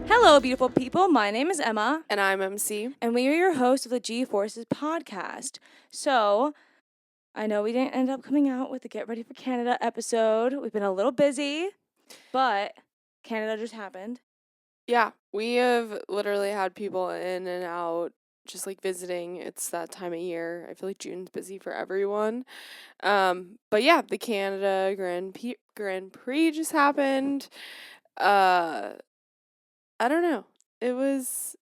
Hello, beautiful people. My name is Emma. And I'm MC. And we are your hosts of the G Forces podcast. So, I know we didn't end up coming out with the Get Ready for Canada episode. We've been a little busy, but Canada just happened. Yeah, we have literally had people in and out just like visiting. It's that time of year. I feel like June's busy for everyone. But yeah, the Canada Grand Prix just happened. I don't know. It wasn't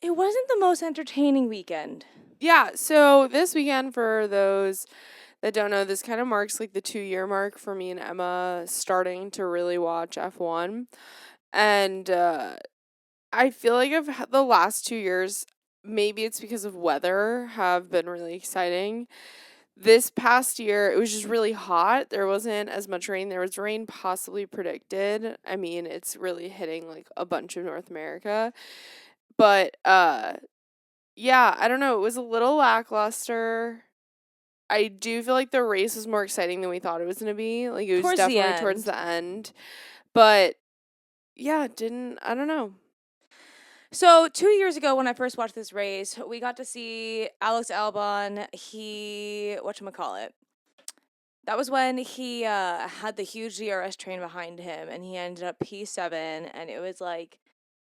the most entertaining weekend. Yeah, so this weekend, for those that don't know, this kind of marks like the 2-year mark for me and Emma starting to really watch F1. And I feel like the last 2 years, maybe it's because of weather, have been really exciting. This past year, it was just really hot. There wasn't as much rain. There was rain possibly predicted. I mean, it's really hitting like a bunch of North America. But yeah, I don't know. It was a little lackluster. I do feel like the race was more exciting than we thought it was going to be. Like, it was definitely towards the end. But yeah, I don't know. So 2 years ago, when I first watched this race, we got to see Alex Albon. That was when he had the huge DRS train behind him, and he ended up P7, and it was like,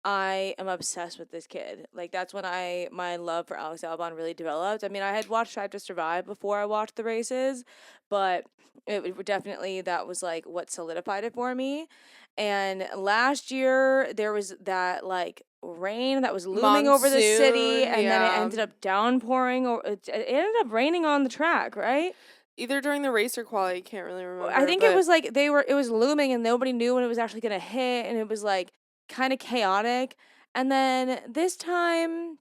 I am obsessed with this kid. Like, that's when my love for Alex Albon really developed. I mean, I had watched Drive to Survive before I watched the races, but that was like what solidified it for me. And last year there was that like rain that was looming over the city, and then it ended up downpouring, or it ended up raining on the track, right? Either during the race or quali, I can't really remember. I think it was like it was looming and nobody knew when it was actually going to hit, and it was like kind of chaotic. And then this time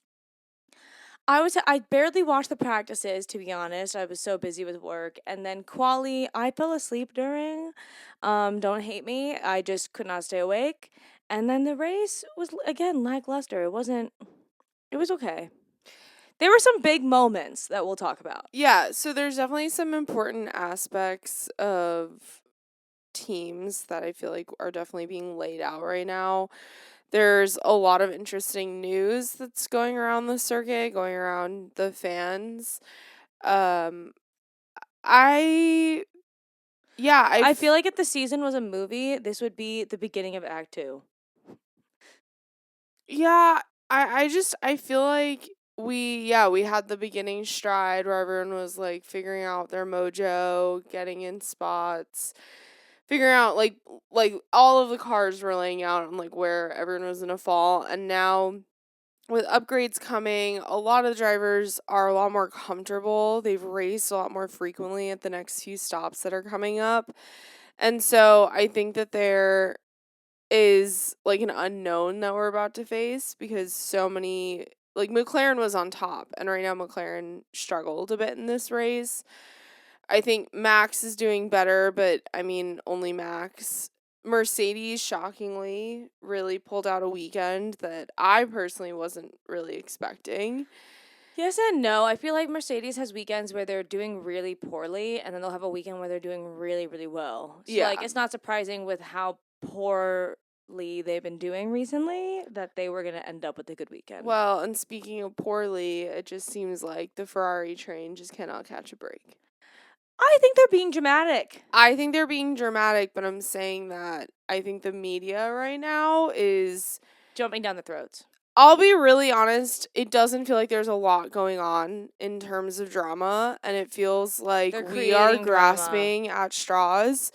I barely watched the practices, to be honest. I was so busy with work. And then quali, I fell asleep during. Don't hate me. I just could not stay awake. And then the race was again lackluster. It was okay. There were some big moments that we'll talk about. Yeah, so there's definitely some important aspects of teams that I feel like are definitely being laid out right now. There's a lot of interesting news that's going around the circuit, going around the fans. I feel like if the season was a movie, this would be the beginning of Act 2. Yeah, I feel like we had the beginning stride where everyone was like figuring out their mojo, getting in spots, figuring out like all of the cars were laying out and like where everyone was gonna fall. And now with upgrades coming, a lot of the drivers are a lot more comfortable. They've raced a lot more frequently at the next few stops that are coming up. And so I think that there is like an unknown that we're about to face, because so many, like, McLaren was on top, and right now McLaren struggled a bit in this race. I think Max is doing better, but I mean, only Max. Mercedes, shockingly, really pulled out a weekend that I personally wasn't really expecting. Yes and no. I feel like Mercedes has weekends where they're doing really poorly, and then they'll have a weekend where they're doing really, really well. So, like, it's not surprising with how poorly they've been doing recently that they were going to end up with a good weekend. Well, and speaking of poorly, it just seems like the Ferrari train just cannot catch a break. I think they're being dramatic. But I'm saying that I think the media right now is jumping down the throats. I'll be really honest, it doesn't feel like there's a lot going on in terms of drama, and it feels like we are grasping at straws.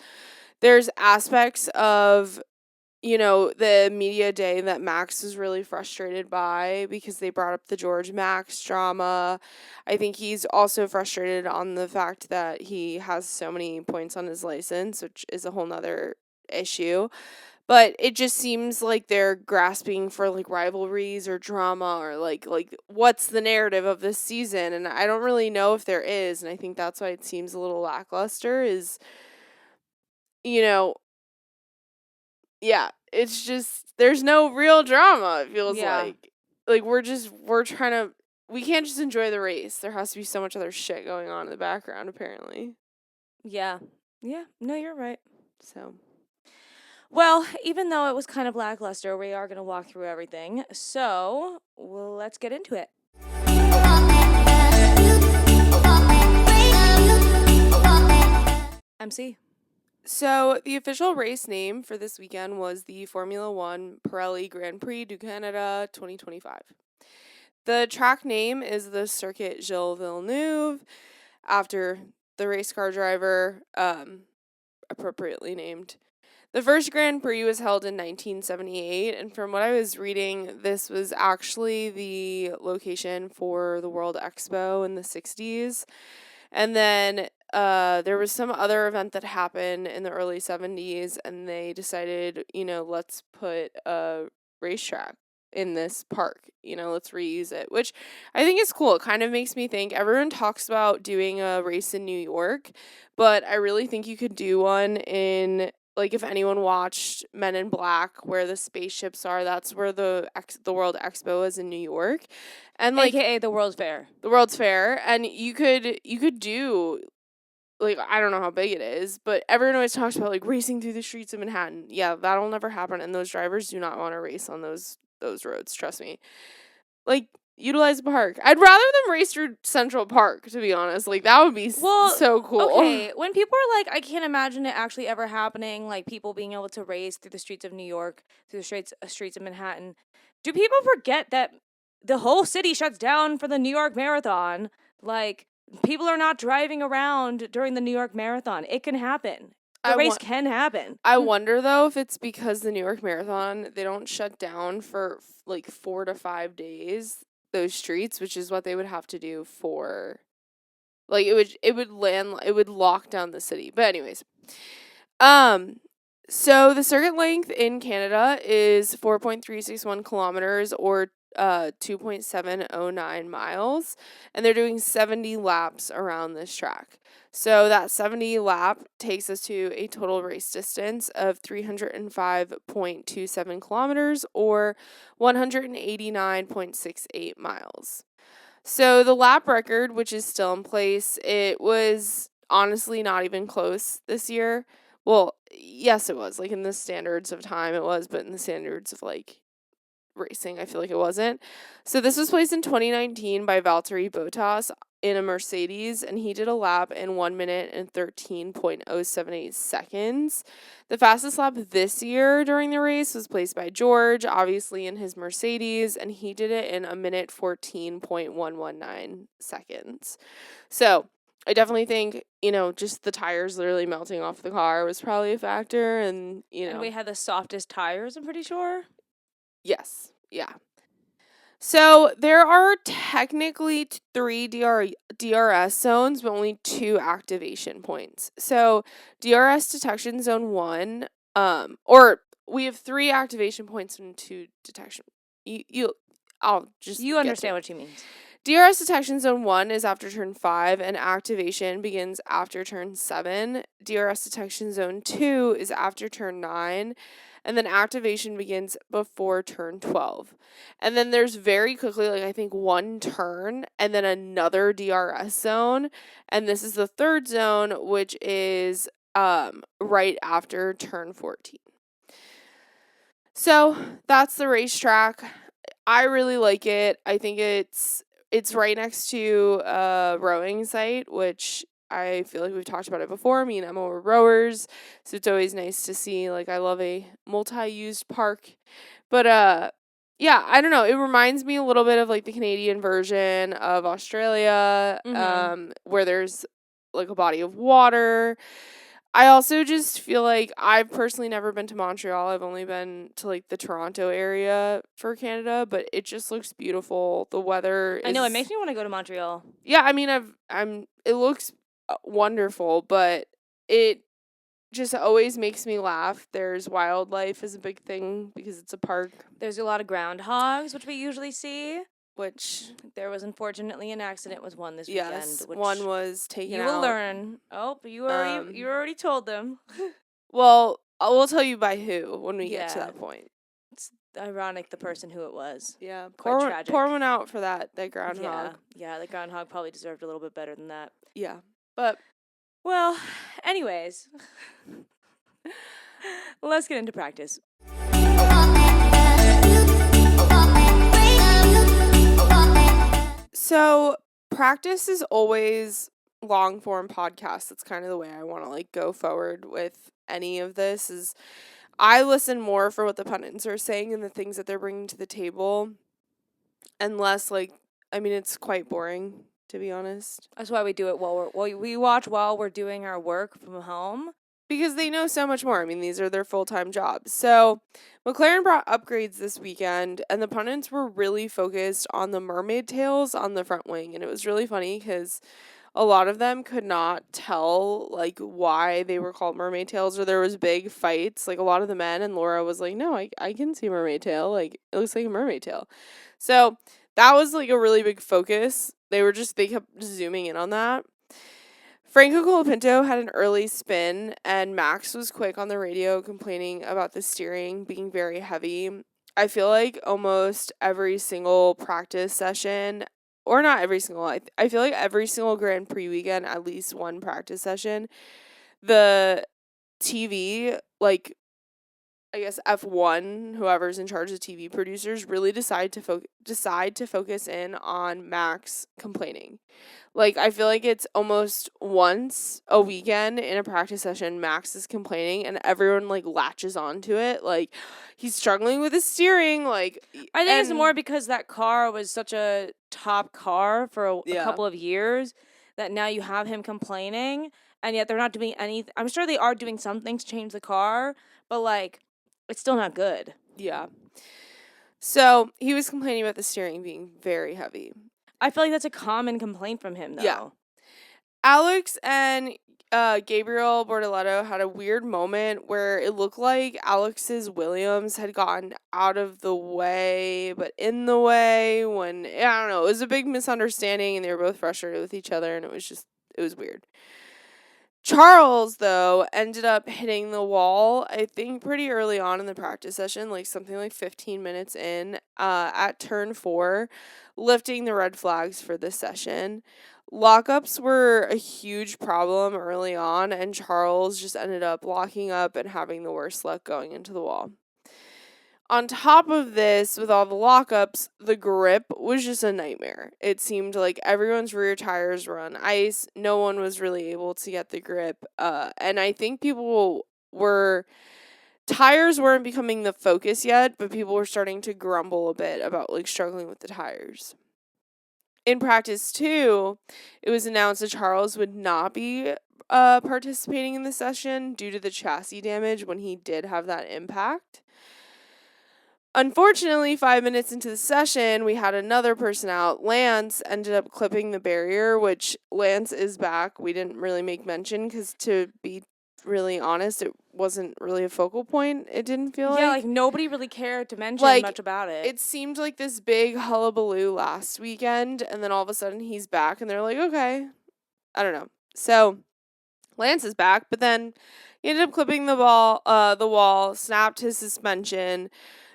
There's aspects of, the media day that Max was really frustrated by because they brought up the George Max drama. I think he's also frustrated on the fact that he has so many points on his license, which is a whole nother issue. But it just seems like they're grasping for like rivalries or drama or like what's the narrative of this season, and I don't really know if there is, and I think that's why it seems a little lackluster is yeah, it's just there's no real drama, it feels like. Like we're trying to we can't just enjoy the race. There has to be so much other shit going on in the background, apparently. Yeah. Yeah. No, you're right. So, Well, even though it was kind of lackluster, we are going to walk through everything. So, well, let's get into it. MC. So the official race name for this weekend was the Formula One Pirelli Grand Prix du Canada 2025. The track name is the Circuit Gilles Villeneuve, after the race car driver, appropriately named. The first Grand Prix was held in 1978, and from what I was reading, this was actually the location for the World Expo in the 60s. And then there was some other event that happened in the early 70s, and they decided, let's put a racetrack in this park, let's reuse it, which I think is cool. It kind of makes me think, everyone talks about doing a race in New York, but I really think you could do one in, like, if anyone watched Men in Black, where the spaceships are, that's where the World Expo is in New York. And, like, AKA the World's Fair. The World's Fair, and you could do, like, I don't know how big it is, but everyone always talks about, like, racing through the streets of Manhattan. Yeah, that'll never happen, and those drivers do not want to race on those roads, trust me. Like, utilize the park. I'd rather them race through Central Park, to be honest. Like, that would be so cool. Okay, when people are like, I can't imagine it actually ever happening, like people being able to race through the streets of New York, through the streets of Manhattan, do people forget that the whole city shuts down for the New York Marathon? Like, people are not driving around during the New York Marathon. It can happen. The race can happen. I wonder, though, if it's because the New York Marathon, they don't shut down for, like, 4 to 5 days, those streets, which is what they would have to do for, like, it would lock down the city. But anyways, so the circuit length in Canada is 4.361 kilometers, or 2.709 miles, and they're doing 70 laps around this track. So that 70 lap takes us to a total race distance of 305.27 kilometers, or 189.68 miles. So the lap record, which is still in place, it was honestly not even close this year. Well, yes, it was. Like, in the standards of time, it was, but in the standards of, like, racing, I feel like it wasn't. So this was placed in 2019 by Valtteri Bottas in a Mercedes, and he did a lap in 1 minute and 13.078 seconds. The fastest lap this year during the race was placed by George, obviously in his Mercedes, and he did it in 1 minute 14.119 seconds. So I definitely think, just the tires literally melting off the car was probably a factor, and, And we had the softest tires, I'm pretty sure. Yes. Yeah. So there are technically 3 DRS zones, but only 2 activation points. So DRS detection zone 1, or we have 3 activation points and 2 detection. You understand what she means. DRS detection zone 1 is after turn 5, and activation begins after turn 7. DRS detection zone 2 is after turn 9. And then activation begins before turn 12. And then there's very quickly, like, I think 1 turn and then another DRS zone. And this is the 3rd zone, which is right after turn 14. So that's the racetrack. I really like it. I think it's right next to a rowing site, which I feel like we've talked about it before. Me and Emma were rowers, so it's always nice to see. Like, I love a multi-used park. But, yeah, I don't know. It reminds me a little bit of, like, the Canadian version of Australia, where there's, like, a body of water. I also just feel like I've personally never been to Montreal. I've only been to, like, the Toronto area for Canada, but it just looks beautiful. The weather is... I know, it makes me want to go to Montreal. Yeah, I mean, it looks wonderful, but it just always makes me laugh. There's wildlife is a big thing because it's a park. There's a lot of groundhogs, which we usually see. Which there was unfortunately an accident with one this weekend. Yes, one was taken out. You will learn. Oh, but you already told them. Well, I will tell you by who when we get to that point. ironic the person who it was. Yeah, Quite tragic. pour one out for that groundhog. Yeah, the groundhog probably deserved a little bit better than that. Yeah, but well, anyways, let's get into practice. So practice is always long form podcast. That's kind of the way I want to like go forward with any of this. Is I listen more for what the pundits are saying and the things that they're bringing to the table, and less like, I mean, it's quite boring, to be honest. That's why we do it we watch while we're doing our work from home. Because they know so much more. I mean, these are their full-time jobs. So McLaren brought upgrades this weekend, and the pundits were really focused on the mermaid tails on the front wing. And it was really funny because a lot of them could not tell, like, why they were called mermaid tails, or there was big fights. Like, a lot of the men, and Laura was like, no, I can see mermaid tail. Like, it looks like a mermaid tail. So that was, like, a really big focus. They kept zooming in on that. Franco Colapinto had an early spin, and Max was quick on the radio complaining about the steering being very heavy. I feel like almost every single practice session, or not every single, I feel like every single Grand Prix weekend, at least one practice session, the TV, like, I guess F1, whoever's in charge of TV producers, really decide to focus in on Max complaining. Like, I feel like it's almost once a weekend in a practice session, Max is complaining, and everyone, like, latches onto it. Like, he's struggling with his steering, like... I think it's more because that car was such a top car for a couple of years that now you have him complaining, and yet they're not doing anything. I'm sure they are doing some things to change the car, but, like, it's still not good. Yeah. So, he was complaining about the steering being very heavy. I feel like that's a common complaint from him, though. Yeah. Alex and Gabriel Bortoleto had a weird moment where it looked like Alex's Williams had gotten out of the way, but in the way when, I don't know, it was a big misunderstanding, and they were both frustrated with each other, and it was weird. Charles, though, ended up hitting the wall, I think, pretty early on in the practice session, like something like 15 minutes in, at turn 4, lifting the red flags for this session. Lockups were a huge problem early on, and Charles just ended up locking up and having the worst luck going into the wall. On top of this, with all the lockups, the grip was just a nightmare. It seemed like everyone's rear tires were on ice. No one was really able to get the grip. And I think tires weren't becoming the focus yet, but people were starting to grumble a bit about, like, struggling with the tires. In practice 2, it was announced that Charles would not be participating in the session due to the chassis damage when he did have that impact. Unfortunately, 5 minutes into the session, we had another person out. Lance ended up clipping the barrier, which Lance is back. We didn't really make mention because, to be really honest, it wasn't really a focal point, it didn't feel like. Yeah, like, nobody really cared to mention much about it. It seemed like this big hullabaloo last weekend, and then all of a sudden he's back, and they're like, okay. I don't know. So, Lance is back, but then he ended up clipping the wall, snapped his suspension,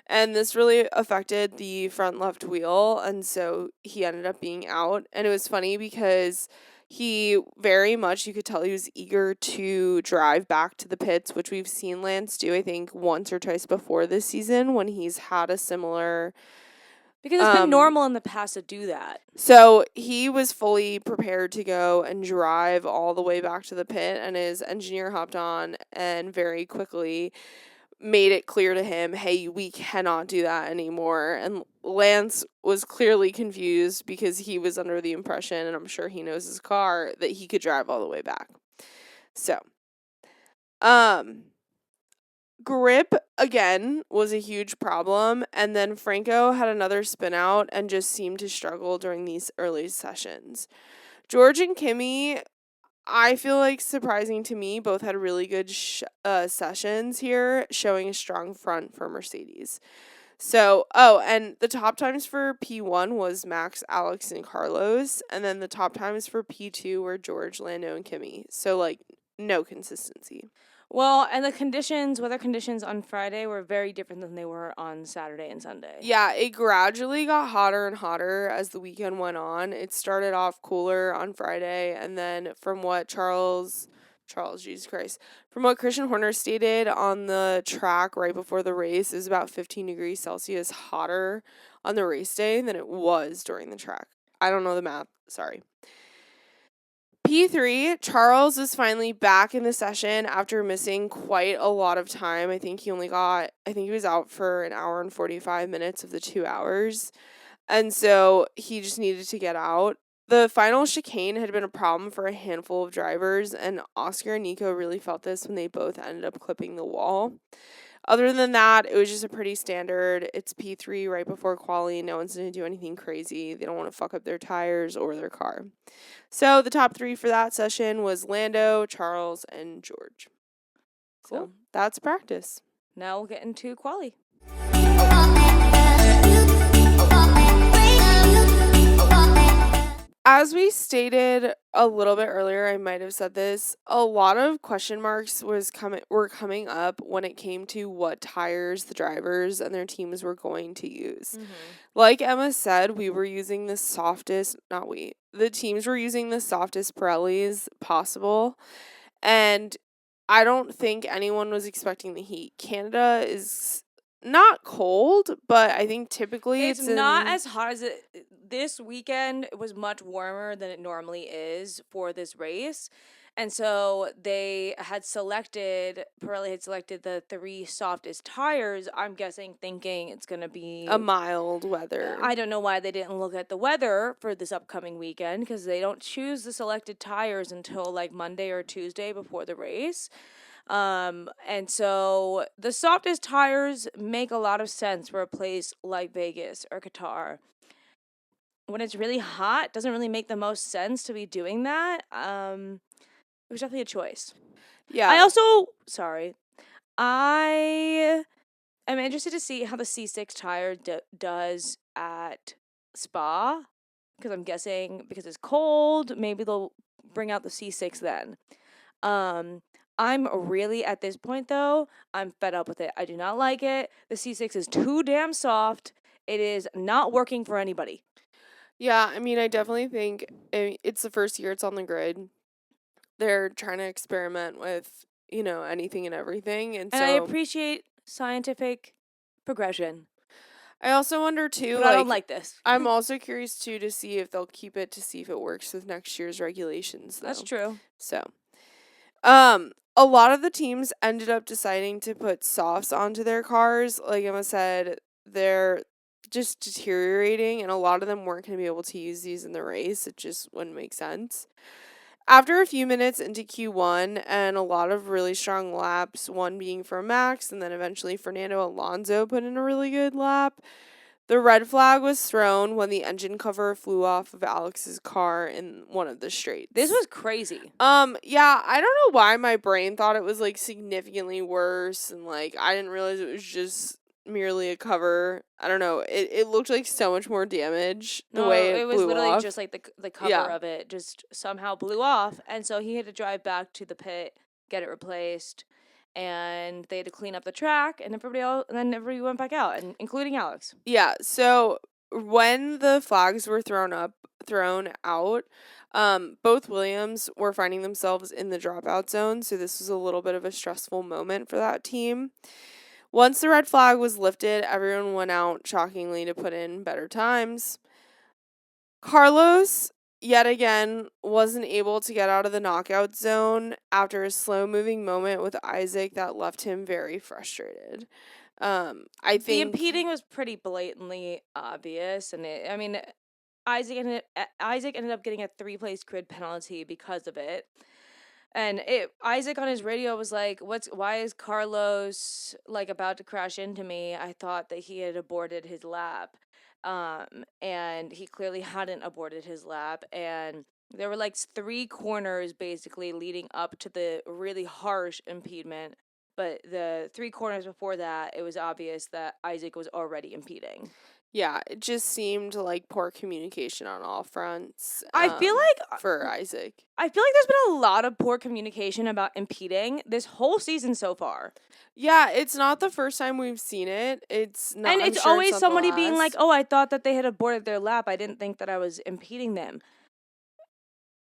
and this really affected the front left wheel, and so he ended up being out. And it was funny because he very much, you could tell he was eager to drive back to the pits, which we've seen Lance do, I think, once or twice before this season when he's had a similar... Because it's been normal in the past to do that. So he was fully prepared to go and drive all the way back to the pit, and his engineer hopped on and very quickly made it clear to him, hey, we cannot do that anymore. And Lance was clearly confused because he was under the impression, and I'm sure he knows his car, that he could drive all the way back. So, grip, again, was a huge problem, and then Franco had another spin out and just seemed to struggle during these early sessions. George and Kimmy, I feel like, surprising to me, both had really good sessions here, showing a strong front for Mercedes. So, and the top times for P1 was Max, Alex, and Carlos, and then the top times for P2 were George, Lando, and Kimmy. So, like, no consistency. Well, and the weather conditions on Friday were very different than they were on Saturday and Sunday. Yeah, it gradually got hotter and hotter as the weekend went on. It started off cooler on Friday, and then from what Jesus Christ, from what Christian Horner stated on the track right before the race, is about 15 degrees Celsius hotter on the race day than it was during the track. I don't know the math, sorry. P3, Charles is finally back in the session after missing quite a lot of time. I think he was out for an hour and 45 minutes of the 2 hours. And so he just needed to get out. The final chicane had been a problem for a handful of drivers, and Oscar and Nico really felt this when they both ended up clipping the wall. Other than that, it was just a pretty standard. It's P3 right before quali. No one's going to do anything crazy. They don't want to fuck up their tires or their car. So the top 3 for that session was Lando, Charles, and George. Cool. So that's practice. Now we'll get into quali. As we stated a little bit earlier, I might have said this, a lot of question marks were coming up when it came to what tires the drivers and their teams were going to use. Like Emma said, the teams were using the softest Pirellis possible, and I don't think anyone was expecting the heat. Canada is not cold, but I think typically it's not as hot as this weekend. It was much warmer than it normally is for this race. And so Pirelli had selected the 3 softest tires, I'm guessing thinking it's going to be a mild weather. I don't know why they didn't look at the weather for this upcoming weekend, because they don't choose the selected tires until like Monday or Tuesday before the race. And so the softest tires make a lot of sense for a place like Vegas or Qatar. When it's really hot, it doesn't really make the most sense to be doing that. It was definitely a choice. Yeah. I am interested to see how the C6 tire does at Spa, because I'm guessing because it's cold, maybe they'll bring out the C6 then. I'm really, at this point, though, I'm fed up with it. I do not like it. The C6 is too damn soft. It is not working for anybody. Yeah, I mean, I definitely think it's the first year it's on the grid. They're trying to experiment with, anything and everything. And so I appreciate scientific progression. I also wonder, too, but I don't like this. I'm also curious, too, to see if they'll keep it, to see if it works with next year's regulations, though. That's true. So, a lot of the teams ended up deciding to put softs onto their cars. Like Emma said, they're just deteriorating, and a lot of them weren't going to be able to use these in the race. It just wouldn't make sense. After a few minutes into Q1 and a lot of really strong laps, one being for Max and then eventually Fernando Alonso put in a really good lap, the red flag was thrown when the engine cover flew off of Alex's car in one of the straights. This was crazy. Yeah, I don't know why my brain thought it was, significantly worse, and, I didn't realize it was just merely a cover. I don't know. It looked like so much more damage the way it was blew literally off. just, the cover of it just somehow blew off, and so he had to drive back to the pit, get it replaced, and they had to clean up the track, and then everybody went back out, and including Alex. Yeah, so when the flags were thrown out, both Williams were finding themselves in the dropout zone, so this was a little bit of a stressful moment for that team. Once the red flag was lifted, everyone went out shockingly to put in better times. Carlos, yet again, wasn't able to get out of the knockout zone after a slow-moving moment with Isaac that left him very frustrated. I think the impeding was pretty blatantly obvious, and Isaac ended up getting a 3-place grid penalty because of it. And Isaac on his radio was like, why is Carlos about to crash into me? I thought that he had aborted his lap. And he clearly hadn't aborted his lap. And there were 3 corners basically leading up to the really harsh impediment. But the 3 corners before that, it was obvious that Isaac was already impeding. Yeah, it just seemed like poor communication on all fronts. I feel like for Isaac. I feel like there's been a lot of poor communication about impeding this whole season so far. Yeah, it's not the first time we've seen it. It's not. And I'm it's sure it's always not the somebody being like, last. "Oh, I thought that they had aborted their lap. I didn't think that I was impeding them."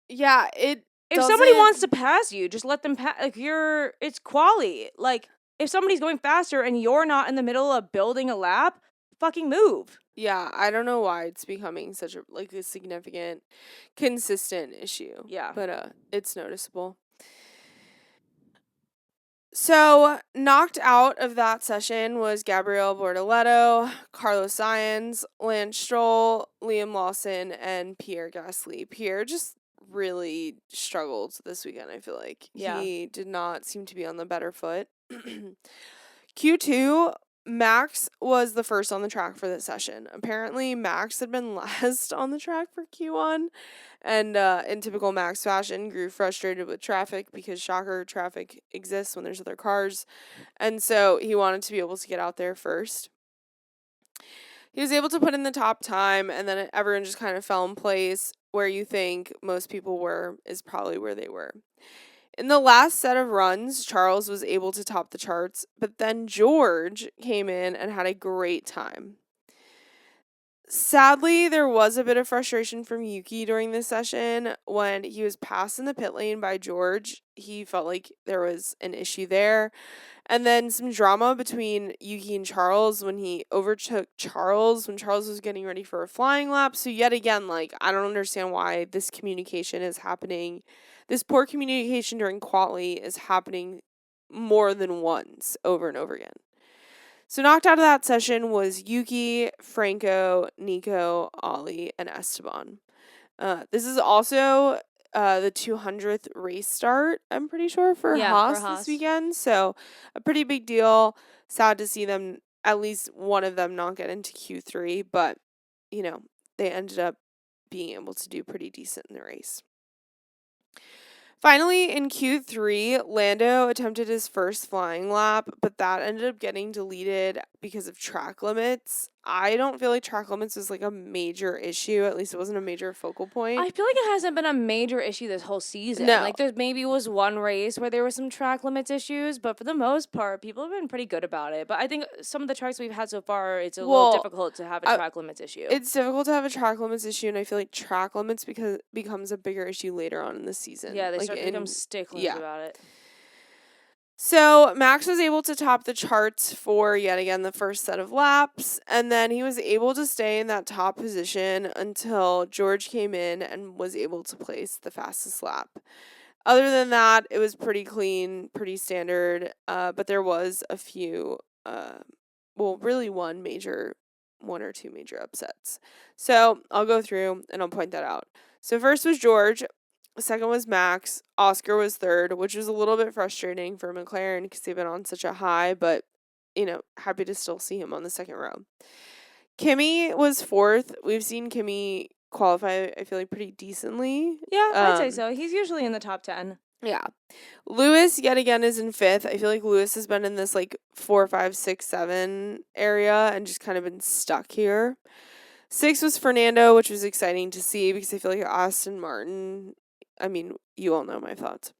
Yeah, it If somebody wants to doesn't. pass you, just let them pass. Like it's quali. Like if somebody's going faster and you're not in the middle of building a lap, fucking move. Yeah, I don't know why it's becoming such a significant, consistent issue. Yeah. But it's noticeable. So, knocked out of that session was Gabrielle Bortoletto, Carlos Sainz, Lance Stroll, Liam Lawson, and Pierre Gasly. Pierre just really struggled this weekend, I feel like. Yeah. He did not seem to be on the better foot. Q2, Max was the first on the track for this session. Apparently, Max had been last on the track for Q1, and in typical Max fashion, grew frustrated with traffic because, shocker, traffic exists when there's other cars, and so he wanted to be able to get out there first. He was able to put in the top time, and then everyone just kind of fell in place. Where you think most people were is probably where they were. In the last set of runs, Charles was able to top the charts, but then George came in and had a great time. Sadly, there was a bit of frustration from Yuki during this session. When he was passed in the pit lane by George, he felt like there was an issue there. And then some drama between Yuki and Charles when he overtook Charles when Charles was getting ready for a flying lap. So yet again, I don't understand why this communication is happening. This poor communication during quali is happening more than once over and over again. So knocked out of that session was Yuki, Franco, Nico, Ollie, and Esteban. This is also the 200th race start, I'm pretty sure, for Haas this weekend. So a pretty big deal. Sad to see them, at least one of them, not get into Q3. But, they ended up being able to do pretty decent in the race. Finally, in Q3, Lando attempted his first flying lap, but that ended up getting deleted because of track limits. I don't feel like track limits is a major issue. At least it wasn't a major focal point. I feel like it hasn't been a major issue this whole season. No. There maybe was one race where there were some track limits issues, but for the most part, people have been pretty good about it. But I think some of the tracks we've had so far, it's a little difficult to have a track limits issue. It's difficult to have a track limits issue, and I feel like track limits becomes a bigger issue later on in the season. Yeah, they start to become sticklers about it. So Max was able to top the charts for, yet again, the first set of laps, and then he was able to stay in that top position until George came in and was able to place the fastest lap. Other than that, it was pretty clean, pretty standard, but there was a few, really one or two major upsets. So I'll go through and I'll point that out. So first was George. Second was Max. Oscar was third, which was a little bit frustrating for McLaren because they've been on such a high, but, happy to still see him on the second row. Kimmy was fourth. We've seen Kimmy qualify, I feel like, pretty decently. Yeah, I'd say so. He's usually in the top 10. Yeah. Lewis, yet again, is in fifth. I feel like Lewis has been in this, 4, 5, 6, 7 area and just kind of been stuck here. Sixth was Fernando, which was exciting to see because I feel like Aston Martin... you all know my thoughts.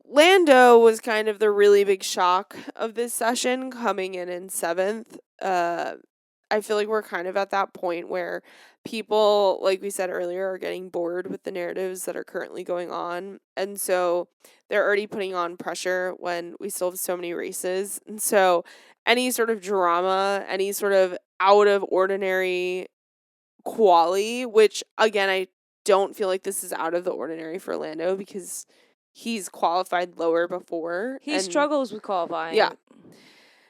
Lando was kind of the really big shock of this session, coming in seventh. I feel like we're kind of at that point where people, like we said earlier, are getting bored with the narratives that are currently going on. And so they're already putting on pressure when we still have so many races. And so any sort of drama, any sort of out of ordinary quali, which, again, I don't feel like this is out of the ordinary for Lando because he's qualified lower before. He struggles with qualifying. Yeah.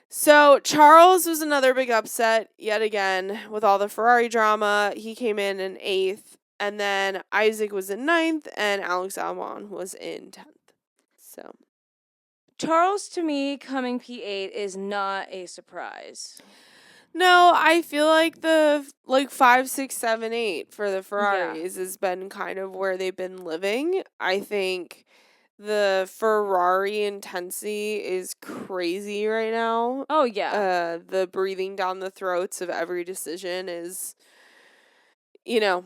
So Charles was another big upset yet again with all the Ferrari drama. He came in 8th, and then Isaac was in 9th, and Alex Albon was in 10th. So Charles, to me, coming P8 is not a surprise. No, I feel like the 5, 6, 7, 8 for the Ferraris has been kind of where they've been living. I think The Ferrari intensity is crazy right now. Oh, yeah. The breathing down the throats of every decision is, you know,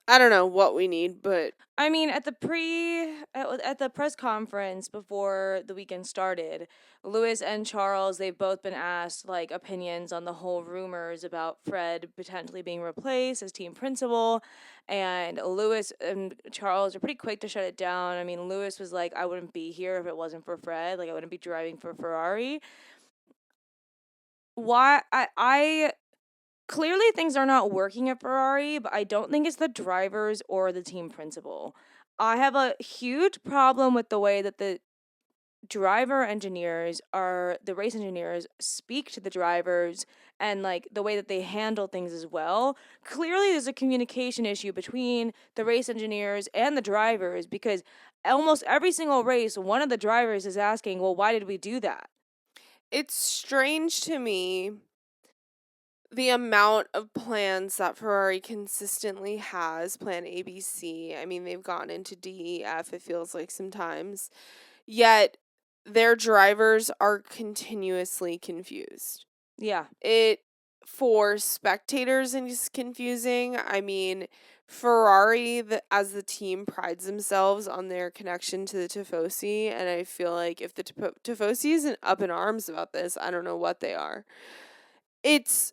I don't know what we need, but I mean, at the press conference before the weekend started, Lewis and Charles, they've both been asked like opinions on the whole rumors about Fred potentially being replaced as team principal, and Lewis and Charles are pretty quick to shut it down. I mean, Lewis was like, "I wouldn't be here if it wasn't for Fred. Like, I wouldn't be driving for Ferrari." Why I clearly things are not working at Ferrari, but I don't think it's the drivers or the team principal. I have a huge problem with the way that the race engineers speak to the drivers and like the way that they handle things as well. Clearly there's a communication issue between the race engineers and the drivers because almost every single race one of the drivers is asking, "Well, why did we do that?" it's strange to me the amount of plans that Ferrari consistently has, plan ABC. I mean, they've gone into DEF, it feels like sometimes. Yet their drivers are continuously confused. Yeah. It, for spectators, is confusing. I mean, Ferrari, as the team, prides themselves on their connection to the Tifosi, and I feel like if the Tifosi isn't up in arms about this, I don't know what they are. It's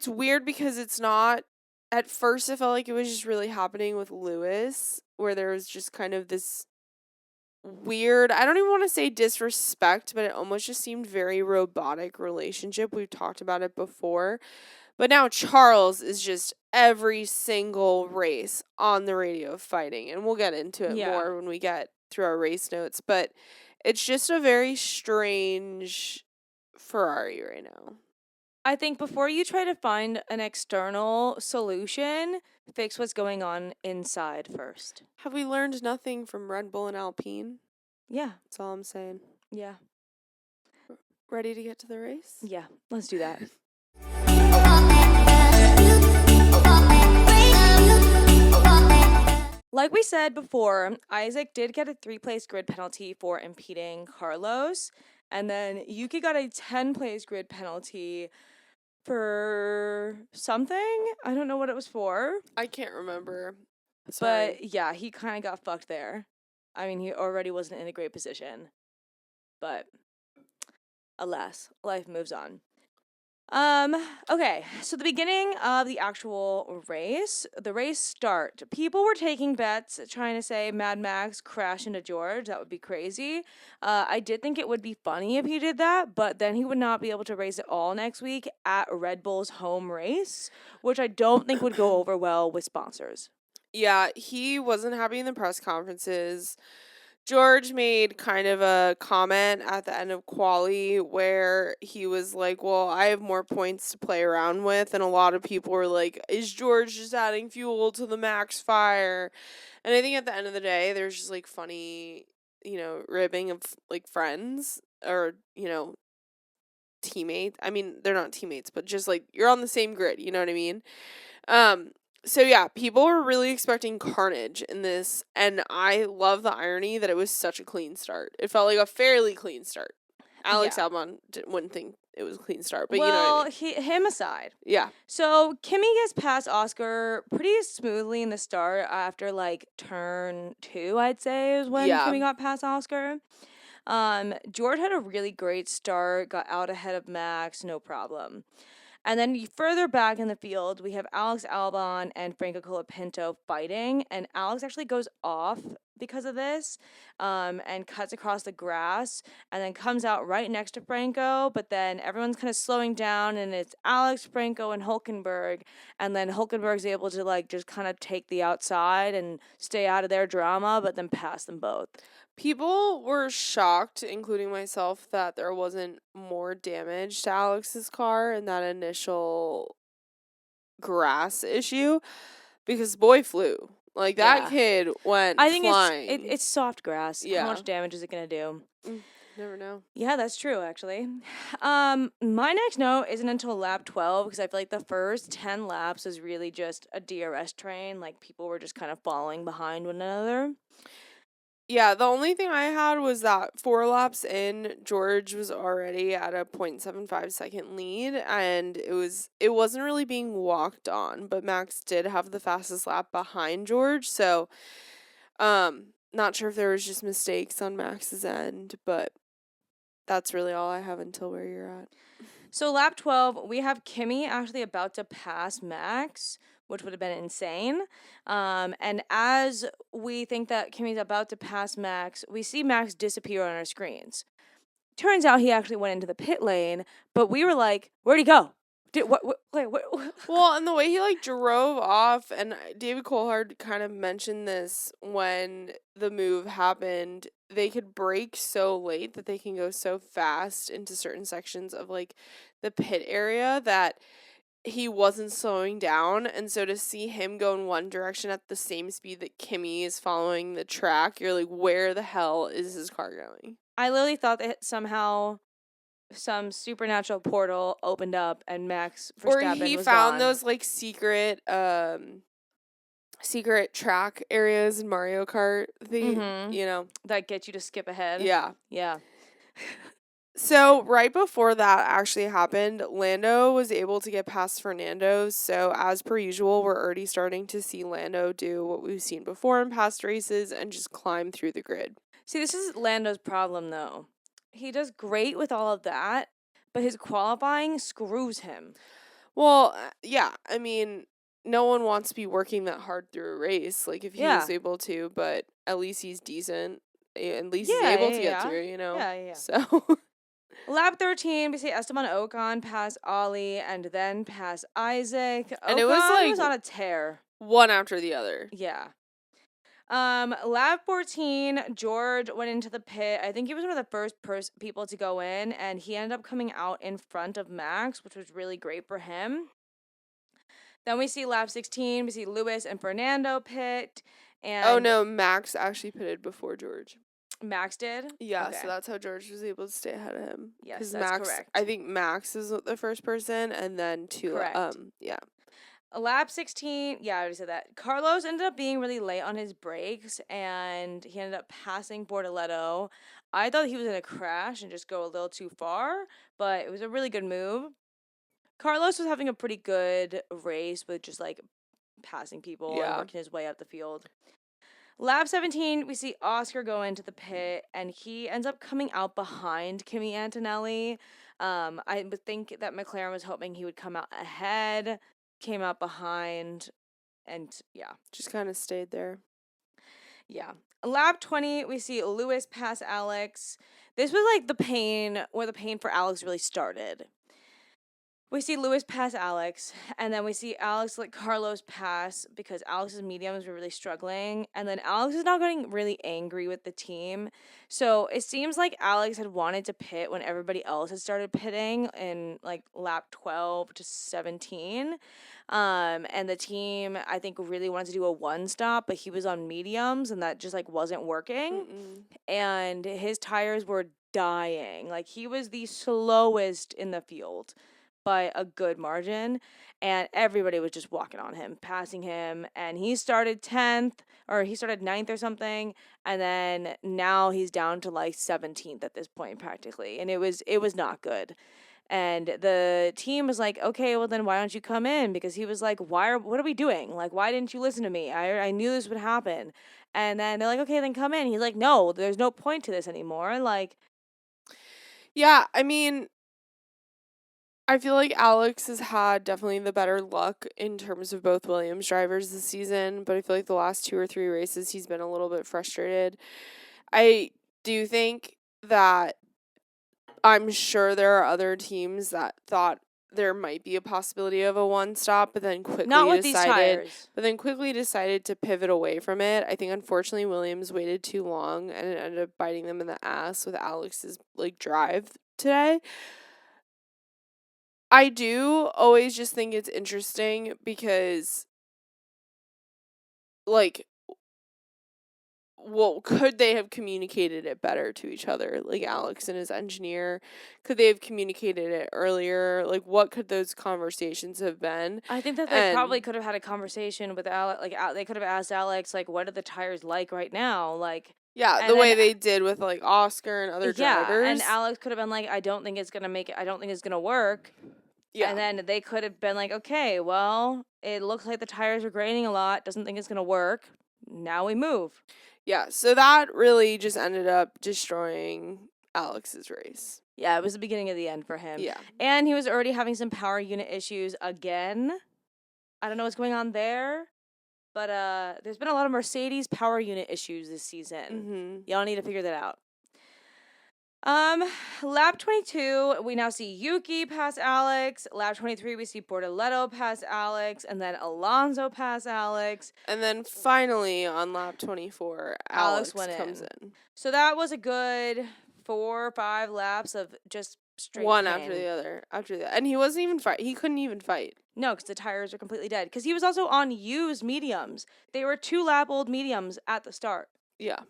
weird because it's not. At first, it felt like it was just really happening with Lewis, where there was just kind of this weird, I don't even want to say disrespect, but it almost just seemed very robotic relationship. We've talked about it before. But now Charles is just every single race on the radio fighting, and we'll get into it Yeah. more when we get through our race notes, but it's just a very strange Ferrari right now. I think before you try to find an external solution, fix what's going on inside first. Have we learned nothing from Red Bull and Alpine? Yeah. That's all I'm saying. Yeah. Ready to get to the race? Yeah. Let's do that. Like we said before, Isaac did get a 3-place grid penalty for impeding Carlos, and then Yuki got a 10-place grid penalty for something. I don't know what it was for. I can't remember. Sorry. But yeah, he kind of got fucked there. I mean, he already wasn't in a great position. But alas, life moves on. Okay, so the beginning of the actual race, the race start. People were taking bets, trying to say Mad Max crash into George. That would be crazy. I did think it would be funny if he did that, but then he would not be able to race at all next week at Red Bull's home race, which I don't think would go over well with sponsors. Yeah, he wasn't happy in the press conferences. George made kind of a comment at the end of quali where he was like, well, I have more points to play around with. And a lot of people were like, is George just adding fuel to the Max fire? And I think at the end of the day, there's just like funny, ribbing of like friends or, teammates. I mean, they're not teammates, but just like you're on the same grid. You know what I mean? So yeah, people were really expecting carnage in this, and I love the irony that it was such a clean start. It felt like a fairly clean start. Alex Albon wouldn't think it was a clean start, but you know what I mean. Him aside. Yeah. So Kimmy gets past Oscar pretty smoothly in the start after like turn 2, I'd say, is when Kimmy got past Oscar. George had a really great start, got out ahead of Max, no problem. And then further back in the field, we have Alex Albon and Franco Colapinto fighting, and Alex actually goes off because of this, and cuts across the grass, and then comes out right next to Franco, but then everyone's kind of slowing down, and it's Alex, Franco, and Hulkenberg, and then Hulkenberg's able to, like, just kind of take the outside and stay out of their drama, but then pass them both. People were shocked, including myself, that there wasn't more damage to Alex's car in that initial grass issue, because boy flew. Like, that kid went flying. I think it's soft grass. Yeah. How much damage is it going to do? Never know. Yeah, that's true, actually. My next note isn't until lap 12, because I feel like the first 10 laps was really just a DRS train. Like, people were just kind of falling behind one another. Yeah, the only thing I had was that 4 laps in, George was already at a 0.75-second lead, and it wasn't really being walked on, but Max did have the fastest lap behind George, so not sure if there was just mistakes on Max's end, but that's really all I have until where you're at. So lap 12, we have Kimmy actually about to pass Max, which would have been insane. And as we think that Kimmy's about to pass Max, we see Max disappear on our screens. Turns out he actually went into the pit lane, but we were like, where'd he go? Wait, what? Well, and the way he drove off, and David Coulthard kind of mentioned this when the move happened, they could brake so late that they can go so fast into certain sections of the pit area that he wasn't slowing down, and so to see him go in one direction at the same speed that Kimmy is following the track, you're like, where the hell is his car going? I literally thought that somehow some supernatural portal opened up and Max Verstappen Or he was found gone. those secret track areas in Mario Kart That get you to skip ahead. Yeah. Yeah. So right before that actually happened, Lando was able to get past Fernando. So as per usual, we're already starting to see Lando do what we've seen before in past races and just climb through the grid. See, this is Lando's problem though. He does great with all of that, but his qualifying screws him. Well, yeah, I mean, no one wants to be working that hard through a race, if he was able to, but at least he's decent. At least he's able to get through, Yeah. So Lap 13, we see Esteban Ocon pass Ollie and then pass Isaac. And Ocon it was on a tear. One after the other. Yeah. Lap 14, George went into the pit. I think he was one of the first people to go in, and he ended up coming out in front of Max, which was really great for him. Then we see lap 16, we see Lewis and Fernando pit. And oh no, Max actually pitted before George. Max did? Yeah, Okay. So that's how George was able to stay ahead of him. Yes, that's correct. I think Max is the first person, and then Correct. Yeah. Lap 16, yeah, I already said that. Carlos ended up being really late on his brakes, and he ended up passing Bortoletto. I thought he was going to crash and just go a little too far, but it was a really good move. Carlos was having a pretty good race with just passing people and working his way up the field. Lap 17, we see Oscar go into the pit, and he ends up coming out behind Kimi Antonelli. I would think that McLaren was hoping he would come out ahead, came out behind, and yeah. Just kind of stayed there. Yeah. Lap 20, we see Lewis pass Alex. This was where the pain for Alex really started. We see Lewis pass Alex, and then we see Alex let Carlos pass because Alex's mediums were really struggling, and then Alex is now getting really angry with the team. So it seems like Alex had wanted to pit when everybody else had started pitting in lap 12 to 17. And the team, I think, really wanted to do a one stop, but he was on mediums, and that just wasn't working. And his tires were dying. He was the slowest in the field by a good margin, and everybody was just walking on him, passing him, and he started 10th, or he started 9th or something, and then now he's down to 17th at this point practically, and it was not good. And the team was like, okay, well then why don't you come in? Because he was like, what are we doing? Why didn't you listen to me? I knew this would happen. And then they're like, okay, then come in. He's like, no, there's no point to this anymore. Yeah, I mean, I feel like Alex has had definitely the better luck in terms of both Williams drivers this season, but I feel like the last 2 or 3 races he's been a little bit frustrated. I do think that I'm sure there are other teams that thought there might be a possibility of a one stop, but then quickly not with these tires. But then quickly decided to pivot away from it. I think unfortunately Williams waited too long and it ended up biting them in the ass with Alex's drive today. I do always just think it's interesting because well, could they have communicated it better to each other? Like Alex and his engineer, could they have communicated it earlier? Like, what could those conversations have been? I think that they probably could have had a conversation with Alex. Like, they could have asked Alex, like, what are the tires like right now? Like, Yeah, the way they did with like Oscar and other drivers. and Alex could have been like, I don't think it's gonna make it. I don't think it's gonna work. Yeah. And then they could have been like, okay, well, it looks like the tires are graining a lot. Doesn't think it's gonna work. Now we move. Yeah, so that really just ended up destroying Alex's race. Yeah, it was the beginning of the end for him. Yeah. And he was already having some power unit issues again. I don't know what's going on there. But there's been a lot of Mercedes power unit issues this season. Mm-hmm. Y'all need to figure that out. Lap 22, we now see Yuki pass Alex. Lap 23, we see Bortoletto pass Alex, and then Alonso pass Alex. And then finally on lap 24, Alex comes in. So that was a good 4 or 5 laps of just straight one pain. after the other. And he wasn't even fight. He couldn't even fight. No, because the tires are completely dead. Because he was also on used mediums. They were 2-lap-old mediums at the start. Yeah.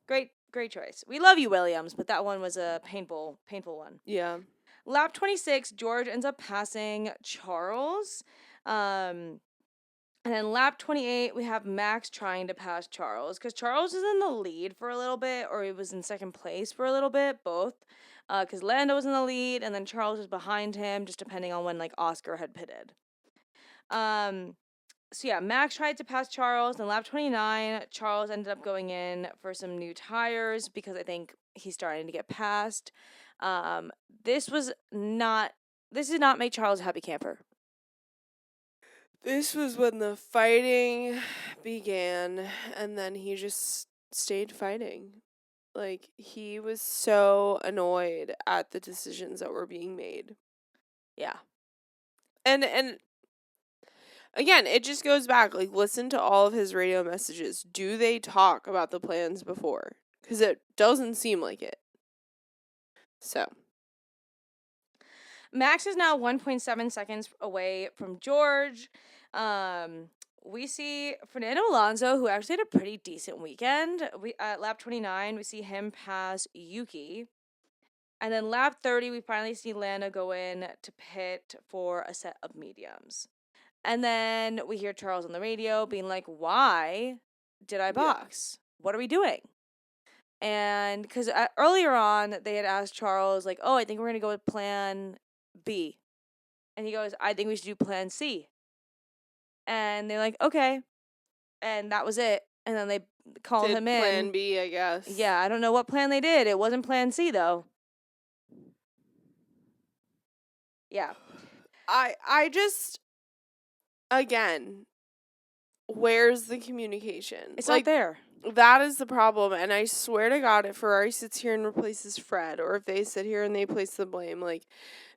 Great choice. We love you, Williams, but that one was a painful one. Yeah. Lap 26, George ends up passing Charles. And then lap 28, we have Max trying to pass Charles. Because Charles is in the lead for a little bit, or he was in second place for a little bit, both. Because Lando was in the lead, and then Charles was behind him, just depending on when, like, Oscar had pitted. So yeah, Max tried to pass Charles, and lap 29, Charles ended up going in for some new tires because I think he's starting to get passed. This did not make Charles a happy camper. This was when the fighting began, and then he just stayed fighting. Like, he was so annoyed at the decisions that were being made. Yeah. And again, it just goes back, like, listen to all of his radio messages. Do they talk about the plans before? Because it doesn't seem like it. So. Max is now 1.7 seconds away from George. We see Fernando Alonso, who actually had a pretty decent weekend. At lap 29, we see him pass Yuki. And then lap 30, we finally see Lando go in to pit for a set of mediums. And then we hear Charles on the radio being like, why did I box? Yeah. What are we doing? And because earlier on, they had asked Charles, like, oh, I think we're going to go with plan B. And he goes, I think we should do plan C. And they're like, okay. And that was it. And then they called him in. Plan B, I guess. Yeah, I don't know what plan they did. It wasn't plan C, though. Yeah. I just, again, where's the communication? It's not there. That is the problem, and I swear to God, if Ferrari sits here and replaces Fred, or if they sit here and they place the blame, like,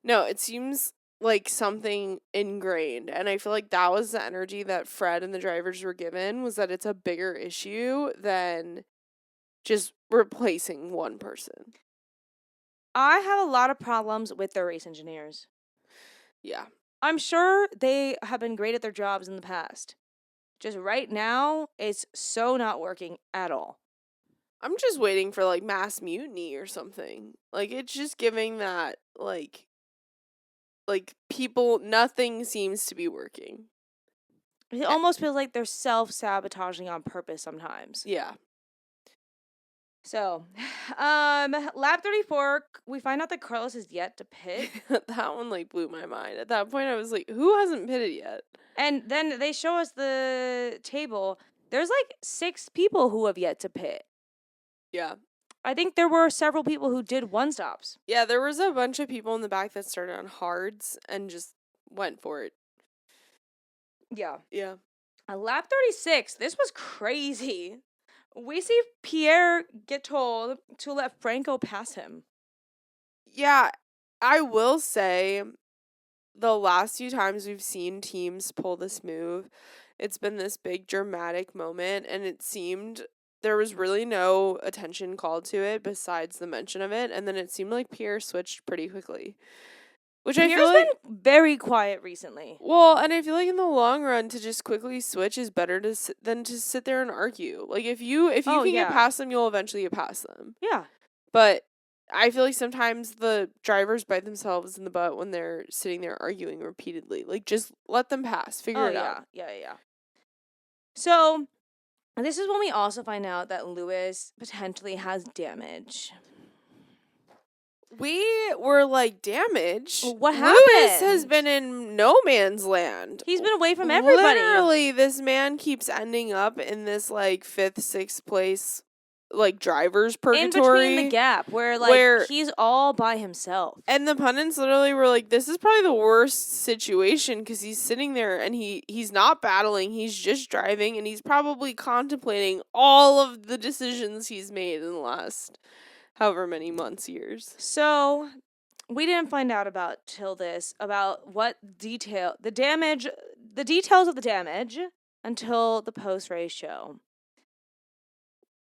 no, it seems like something ingrained, and I feel like that was the energy that Fred and the drivers were given, was that it's a bigger issue than just replacing one person. I have a lot of problems with their race engineers. Yeah. I'm sure they have been great at their jobs in the past. Just right now, it's so not working at all. I'm just waiting for, like, mass mutiny or something. Like, it's just giving that, like people, nothing seems to be working. It almost feels like they're self-sabotaging on purpose sometimes. Yeah. So, lap 34, we find out that Carlos is yet to pit. That one, like, blew my mind. At that point, I was like, who hasn't pitted yet? And then they show us the table. There's, like, 6 people who have yet to pit. Yeah. I think there were several people who did one-stops. Yeah, there was a bunch of people in the back that started on hards and just went for it. Yeah. Yeah. Lap 36, this was crazy. We see Pierre get told to let Franco pass him. Yeah, I will say the last few times we've seen teams pull this move, it's been this big dramatic moment, and it seemed there was really no attention called to it besides the mention of it, and then it seemed like Pierre switched pretty quickly, Which I feel Pierre's like been very quiet recently. well, and I feel like in the long run to just quickly switch is better than to sit there and argue. Like if you Oh, can get yeah. past them, you'll eventually get past them. Yeah. But I feel like sometimes the drivers bite themselves in the butt when they're sitting there arguing repeatedly. Like just let them pass, figure it out. Yeah. So, this is when we also find out that Lewis potentially has damage. We were like damaged. What Lewis has happened? been in no man's land. He's been away from everybody. Literally, this man keeps ending up in this like 5th, 6th place like driver's purgatory. In between the gap where he's all by himself. And the pundits literally were like, this is probably the worst situation because he's sitting there and he's not battling, he's just driving, and he's probably contemplating all of the decisions he's made in the last however many months, years. So, we didn't find out about what the details of the damage until the post-race show.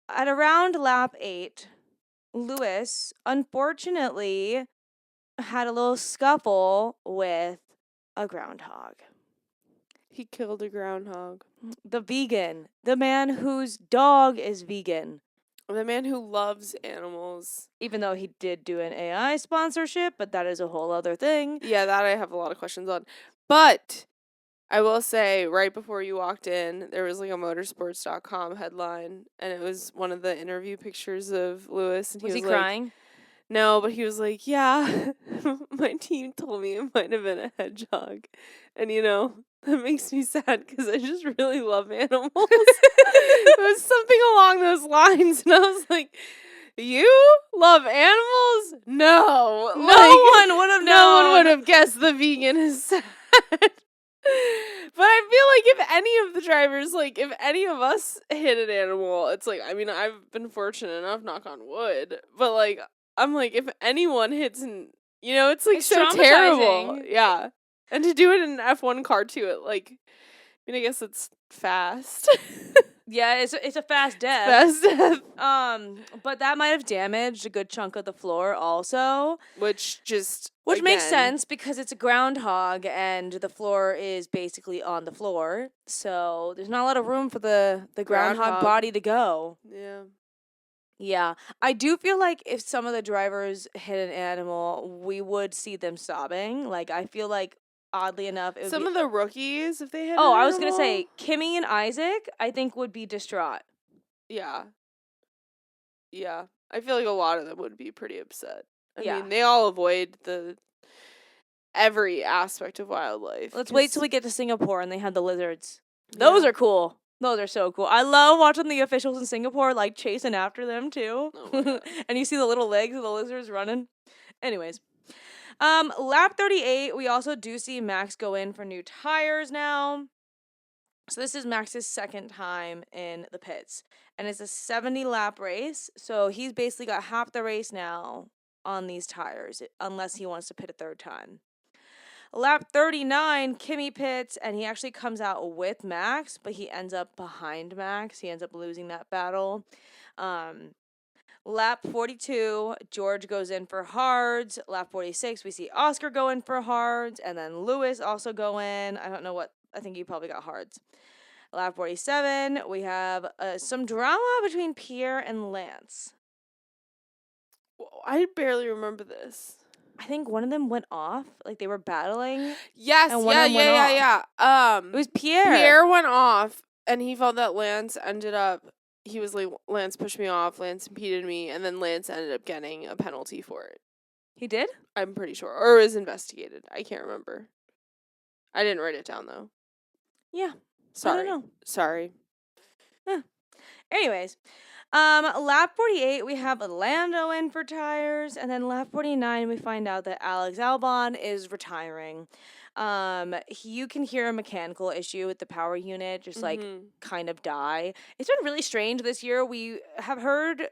At around lap 8, Lewis, unfortunately, had a little scuffle with a groundhog. He killed a groundhog. The vegan. The man whose dog is vegan. The man who loves animals. Even though he did do an AI sponsorship, but that is a whole other thing. Yeah, that I have a lot of questions on. But I will say, right before you walked in, there was like a motorsports.com headline, and it was one of the interview pictures of Lewis. And Was he like, crying? No, but he was like, yeah, my team told me it might have been a hedgehog. And, that makes me sad because I just really love animals. It was something along those lines. And I was like, you love animals? No. No one would have known. No one would have guessed the vegan is sad. But I feel like if any of the drivers, like, if any of us hit an animal, it's like, I mean, I've been fortunate enough, knock on wood, but, like, I'm like, if anyone hits it's, like, It's so traumatizing. terrible. Yeah. And to do it in an F1 car, too, I guess it's fast. Yeah, it's a fast death. Fast death. But that might have damaged a good chunk of the floor also. Which makes sense because it's a groundhog and the floor is basically on the floor. So there's not a lot of room for the groundhog body to go. Yeah. Yeah. I do feel like if some of the drivers hit an animal, we would see them sobbing. Like, I feel like, oddly enough, it would some of the rookies, if they hit Oh, an I was going to animal? say, Kimmy and Isaac, I think, would be distraught. Yeah. Yeah. I feel like a lot of them would be pretty upset. I Yeah. mean, they all avoid every aspect of wildlife. Let's wait till we get to Singapore and they have the lizards. Those are cool. Those are so cool. I love watching the officials in Singapore, like, chasing after them, too. Oh my God. And you see the little legs of the lizards running. Anyways. Lap 38, we also do see Max go in for new tires now. So this is Max's second time in the pits. And it's a 70-lap race. So he's basically got half the race now on these tires, unless he wants to pit a third time. Lap 39, Kimmy pits, and he actually comes out with Max, but he ends up behind Max. He ends up losing that battle. Lap 42, George goes in for hards. Lap 46, we see Oscar go in for hards, and then Lewis also go in. I think he probably got hards. Lap 47, we have some drama between Pierre and Lance. I barely remember this. I think one of them went off, like they were battling. Yes, and one of them went off. It was Pierre. Pierre went off, and he felt that Lance ended up. He was like, Lance pushed me off, Lance impeded me, and then Lance ended up getting a penalty for it. He did? I'm pretty sure. Or it was investigated. I can't remember. I didn't write it down, though. Yeah. Sorry. I don't know. Sorry. Anyways, lap 48, we have Lando in for tires, and then lap 49, we find out that Alex Albon is retiring. You can hear a mechanical issue with the power unit just kind of die. It's been really strange this year. We have heard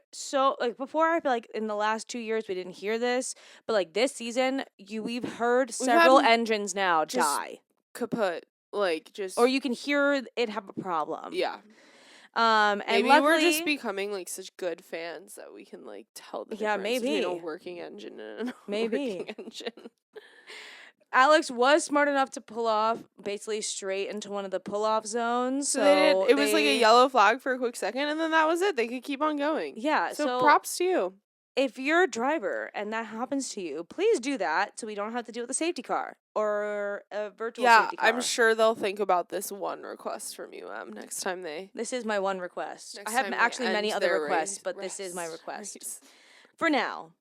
before, I feel like in the last 2 years we didn't hear this, but this season we've heard several engines now die. Kaput. Or you can hear it have a problem. Yeah. And maybe luckily, we're just becoming such good fans that we can tell the difference between a working engine and an working engine. Alex was smart enough to pull off basically straight into one of the pull-off zones. So they did. So It was like a yellow flag for a quick second, and then that was it. They could keep on going. Yeah, So so props to you. if you're a driver and that happens to you, please do that so we don't have to deal with a safety car or a virtual safety car. I'm sure they'll think about this one request from you, next time they. This is my one request. Next I have time they actually many end other their requests, race- but this is my race- request race. for now.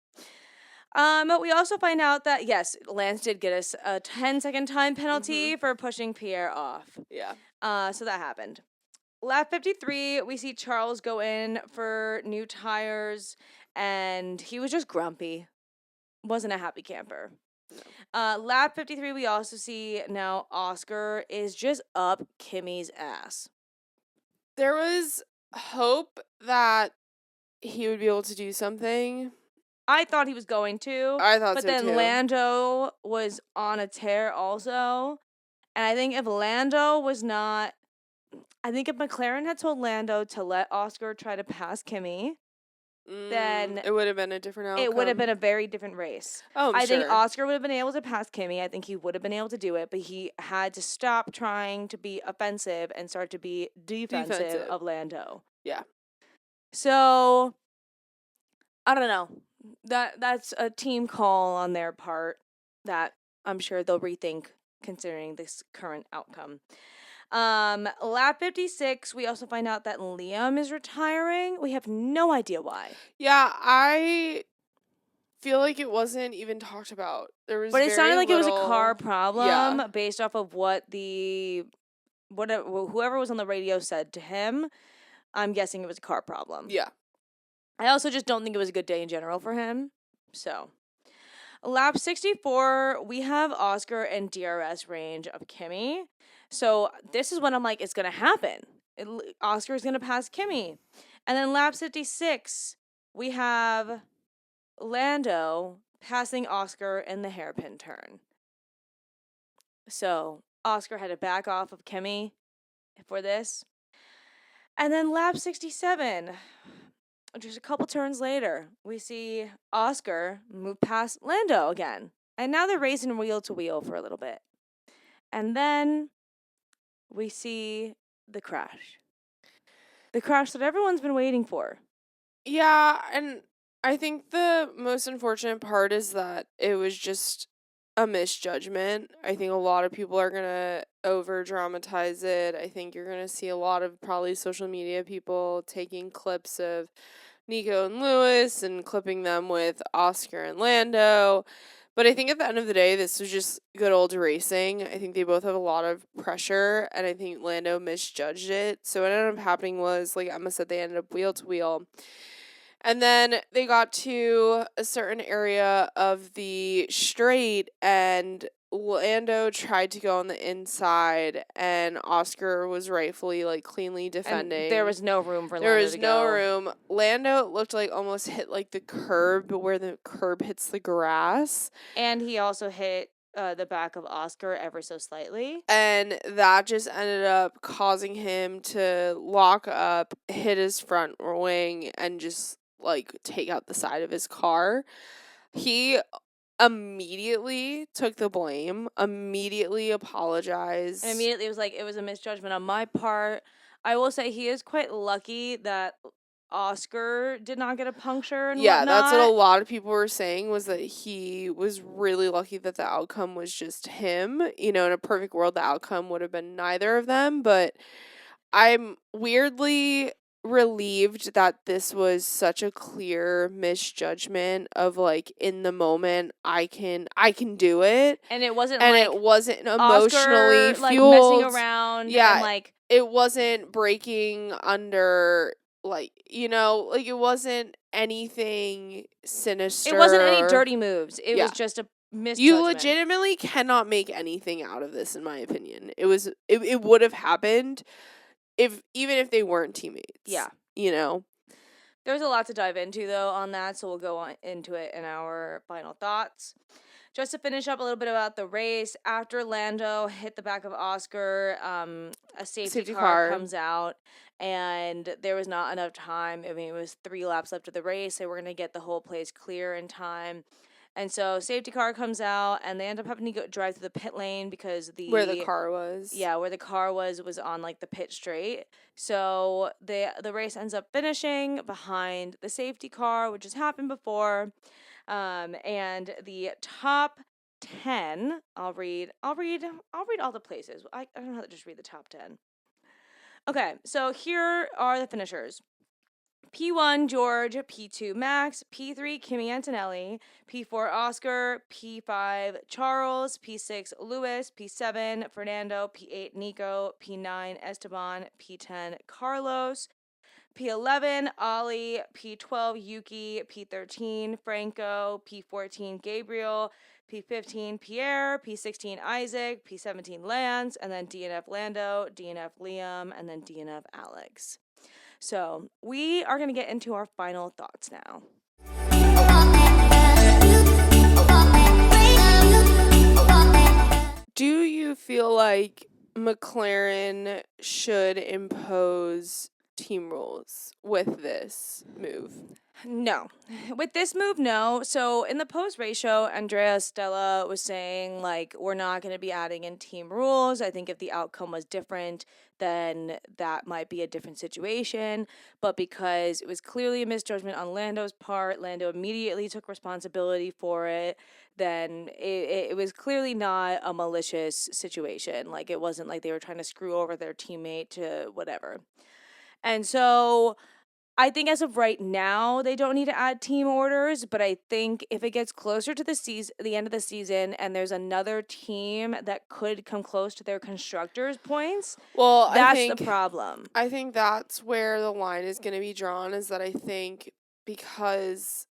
But we also find out that, yes, Lance did get us a 10-second time penalty for pushing Pierre off. Yeah. So that happened. Lap 53, we see Charles go in for new tires, and he was just grumpy. Wasn't a happy camper. No. Lap 53, we also see now Oscar is just up Kimmy's ass. There was hope that he would be able to do something. I thought he was going to. I thought but so then too. Lando was on a tear also. And I think if Lando was not... I think if McLaren had told Lando to let Oscar try to pass Kimmy, then it would have been a different outcome. it would have been a very different race. Oh, I sure. think Oscar would have been able to pass Kimmy. I think he would have been able to do it, but he had to stop trying to be offensive and start to be defensive. Of Lando. Yeah. So I don't know. That's a team call on their part that I'm sure they'll rethink considering this current outcome. Lap 56, we also find out that Liam is retiring. We have no idea why. Yeah, I feel like it wasn't even talked about. But it sounded like it was a car problem based off of what whoever was on the radio said to him. I'm guessing it was a car problem. Yeah. I also just don't think it was a good day in general for him. So, lap 64, we have Oscar and DRS range of Kimmy. So, this is when I'm like, it's going to happen. Oscar is going to pass Kimmy. And then lap 56, we have Lando passing Oscar in the hairpin turn. So, Oscar had to back off of Kimmy for this. And then lap 67, just a couple turns later, we see Oscar move past Lando again. And now they're racing wheel to wheel for a little bit. And then we see the crash. The crash that everyone's been waiting for. Yeah, and I think the most unfortunate part is that it was just a misjudgment. I think a lot of people are going to over dramatize it. I think you're going to see a lot of probably social media people taking clips of Nico and Lewis and clipping them with Oscar and Lando. But I think at the end of the day, this was just good old racing. I think they both have a lot of pressure, and I think Lando misjudged it. So what ended up happening was, like Emma said, they ended up wheel to wheel. And then they got to a certain area of the straight, and Lando tried to go on the inside, and Oscar was rightfully, like, cleanly defending. And there was no room for Lando There was to no go. room. Lando looked like almost hit, like, the curb where the curb hits the grass. And he also hit the back of Oscar ever so slightly. And that just ended up causing him to lock up, hit his front wing, and just, like, take out the side of his car. He immediately took the blame, immediately apologized. And immediately was like, it was a misjudgment on my part. I will say he is quite lucky that Oscar did not get a puncture and whatnot. That's what a lot of people were saying, was that he was really lucky that the outcome was just him. You know, in a perfect world, the outcome would have been neither of them, but I'm weirdly relieved that this was such a clear misjudgment of, like, in the moment I can do it, and it wasn't emotionally Oscar, fueled, like, messing around. And, like, it wasn't breaking under, like, you know, like, it wasn't anything sinister. It wasn't any dirty moves. It was just a misjudgment. You legitimately cannot make anything out of this, in my opinion. It would have happened even if they weren't teammates. Yeah. You know? There's a lot to dive into, though, on that, so we'll go into it in our final thoughts. Just to finish up a little bit about the race, after Lando hit the back of Oscar, a safety car comes out, and there was not enough time. I mean, it was 3 laps left of the race. They were going to get the whole place clear in time. And so safety car comes out, and they end up having to drive through the pit lane because Where the car was. Yeah, where the car was on like the pit straight. So the race ends up finishing behind the safety car, which has happened before. And the top 10, I'll read all the places. I don't know how to just read the top 10. Okay, so here are the finishers. P1 George, P2 Max, P3 Kimi Antonelli, P4 Oscar, P5 Charles, P6 Lewis, P7 Fernando, P8 Nico, P9 Esteban, P10 Carlos, P11 Ali, P12 Yuki, P13 Franco, P14 Gabriel, P15 Pierre, P16 Isaac, P17 Lance, and then DNF Lando, DNF Liam, and then DNF Alex. So we are going to get into our final thoughts now. Do you feel like McLaren should impose team rules with this move? No. With this move, no. So in the post-race show, Andrea Stella was saying, like, we're not going to be adding in team rules. I think if the outcome was different, then that might be a different situation. But because it was clearly a misjudgment on Lando's part, Lando immediately took responsibility for it, then it was clearly not a malicious situation. Like, it wasn't like they were trying to screw over their teammate to whatever. And so I think as of right now, they don't need to add team orders, but I think if it gets closer to the end of the season, and there's another team that could come close to their constructors' points, that's the problem. I think that's where the line is going to be drawn, is that I think because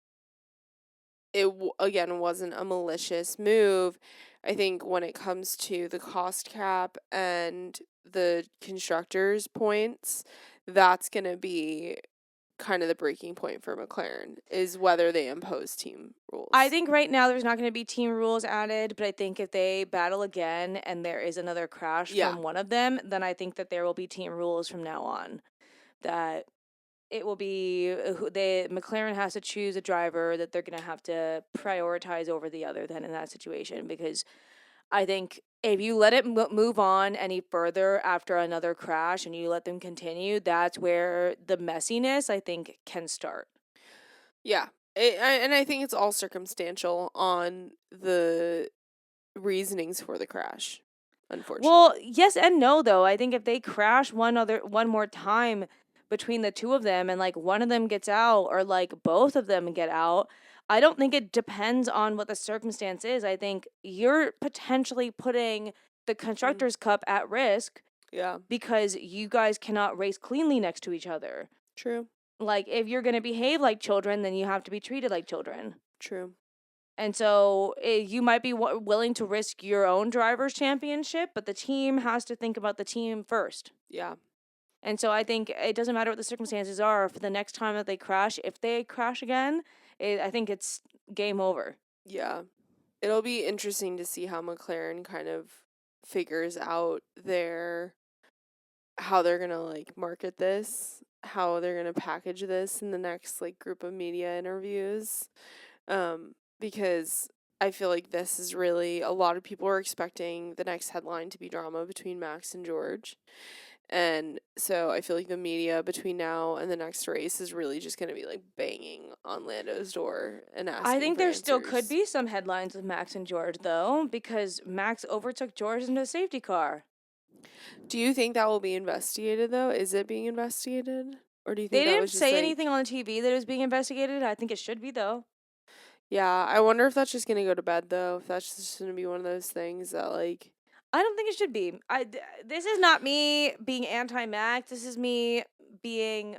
it, again, wasn't a malicious move, I think when it comes to the cost cap and the constructors' points, that's going to be kind of the breaking point for McLaren, is whether they impose team rules. I think right now there's not going to be team rules added, but I think if they battle again and there is another crash from one of them, then I think that there will be team rules from now on. That it will be McLaren has to choose a driver that they're going to have to prioritize over the other then in that situation, because I think if you let it move on any further after another crash and you let them continue, that's where the messiness, I think, can start. Yeah. And I think it's all circumstantial on the reasonings for the crash, unfortunately. Well, yes and no, though. I think if they crash one more time between the two of them and, like, one of them gets out or, like, both of them get out, I don't think it depends on what the circumstance is. I think you're potentially putting the Constructors' Cup at risk. Yeah. Because you guys cannot race cleanly next to each other. True. Like, if you're going to behave like children, then you have to be treated like children. True. And so you might be willing to risk your own driver's championship, but the team has to think about the team first. Yeah. And so I think it doesn't matter what the circumstances are. For the next time that they crash, if they crash again, I think it's game over. Yeah. It'll be interesting to see how McLaren kind of figures out how they're going to, like, market this, how they're going to package this in the next, like, group of media interviews. Because I feel like this is really, a lot of people are expecting the next headline to be drama between Max and George. And so I feel like the media between now and the next race is really just going to be, like, banging on Lando's door and asking I think for there answers. still could be some headlines with Max and George, though, because Max overtook George in a safety car. Do you think that will be investigated, though? Is it being investigated? Or do you think they that didn't was just, say like, anything on the TV that it was being investigated? I think it should be, though. Yeah, I wonder if that's just going to go to bed, though. If that's just going to be one of those things that, like... I don't think it should be. This is not me being anti-Max. This is me being...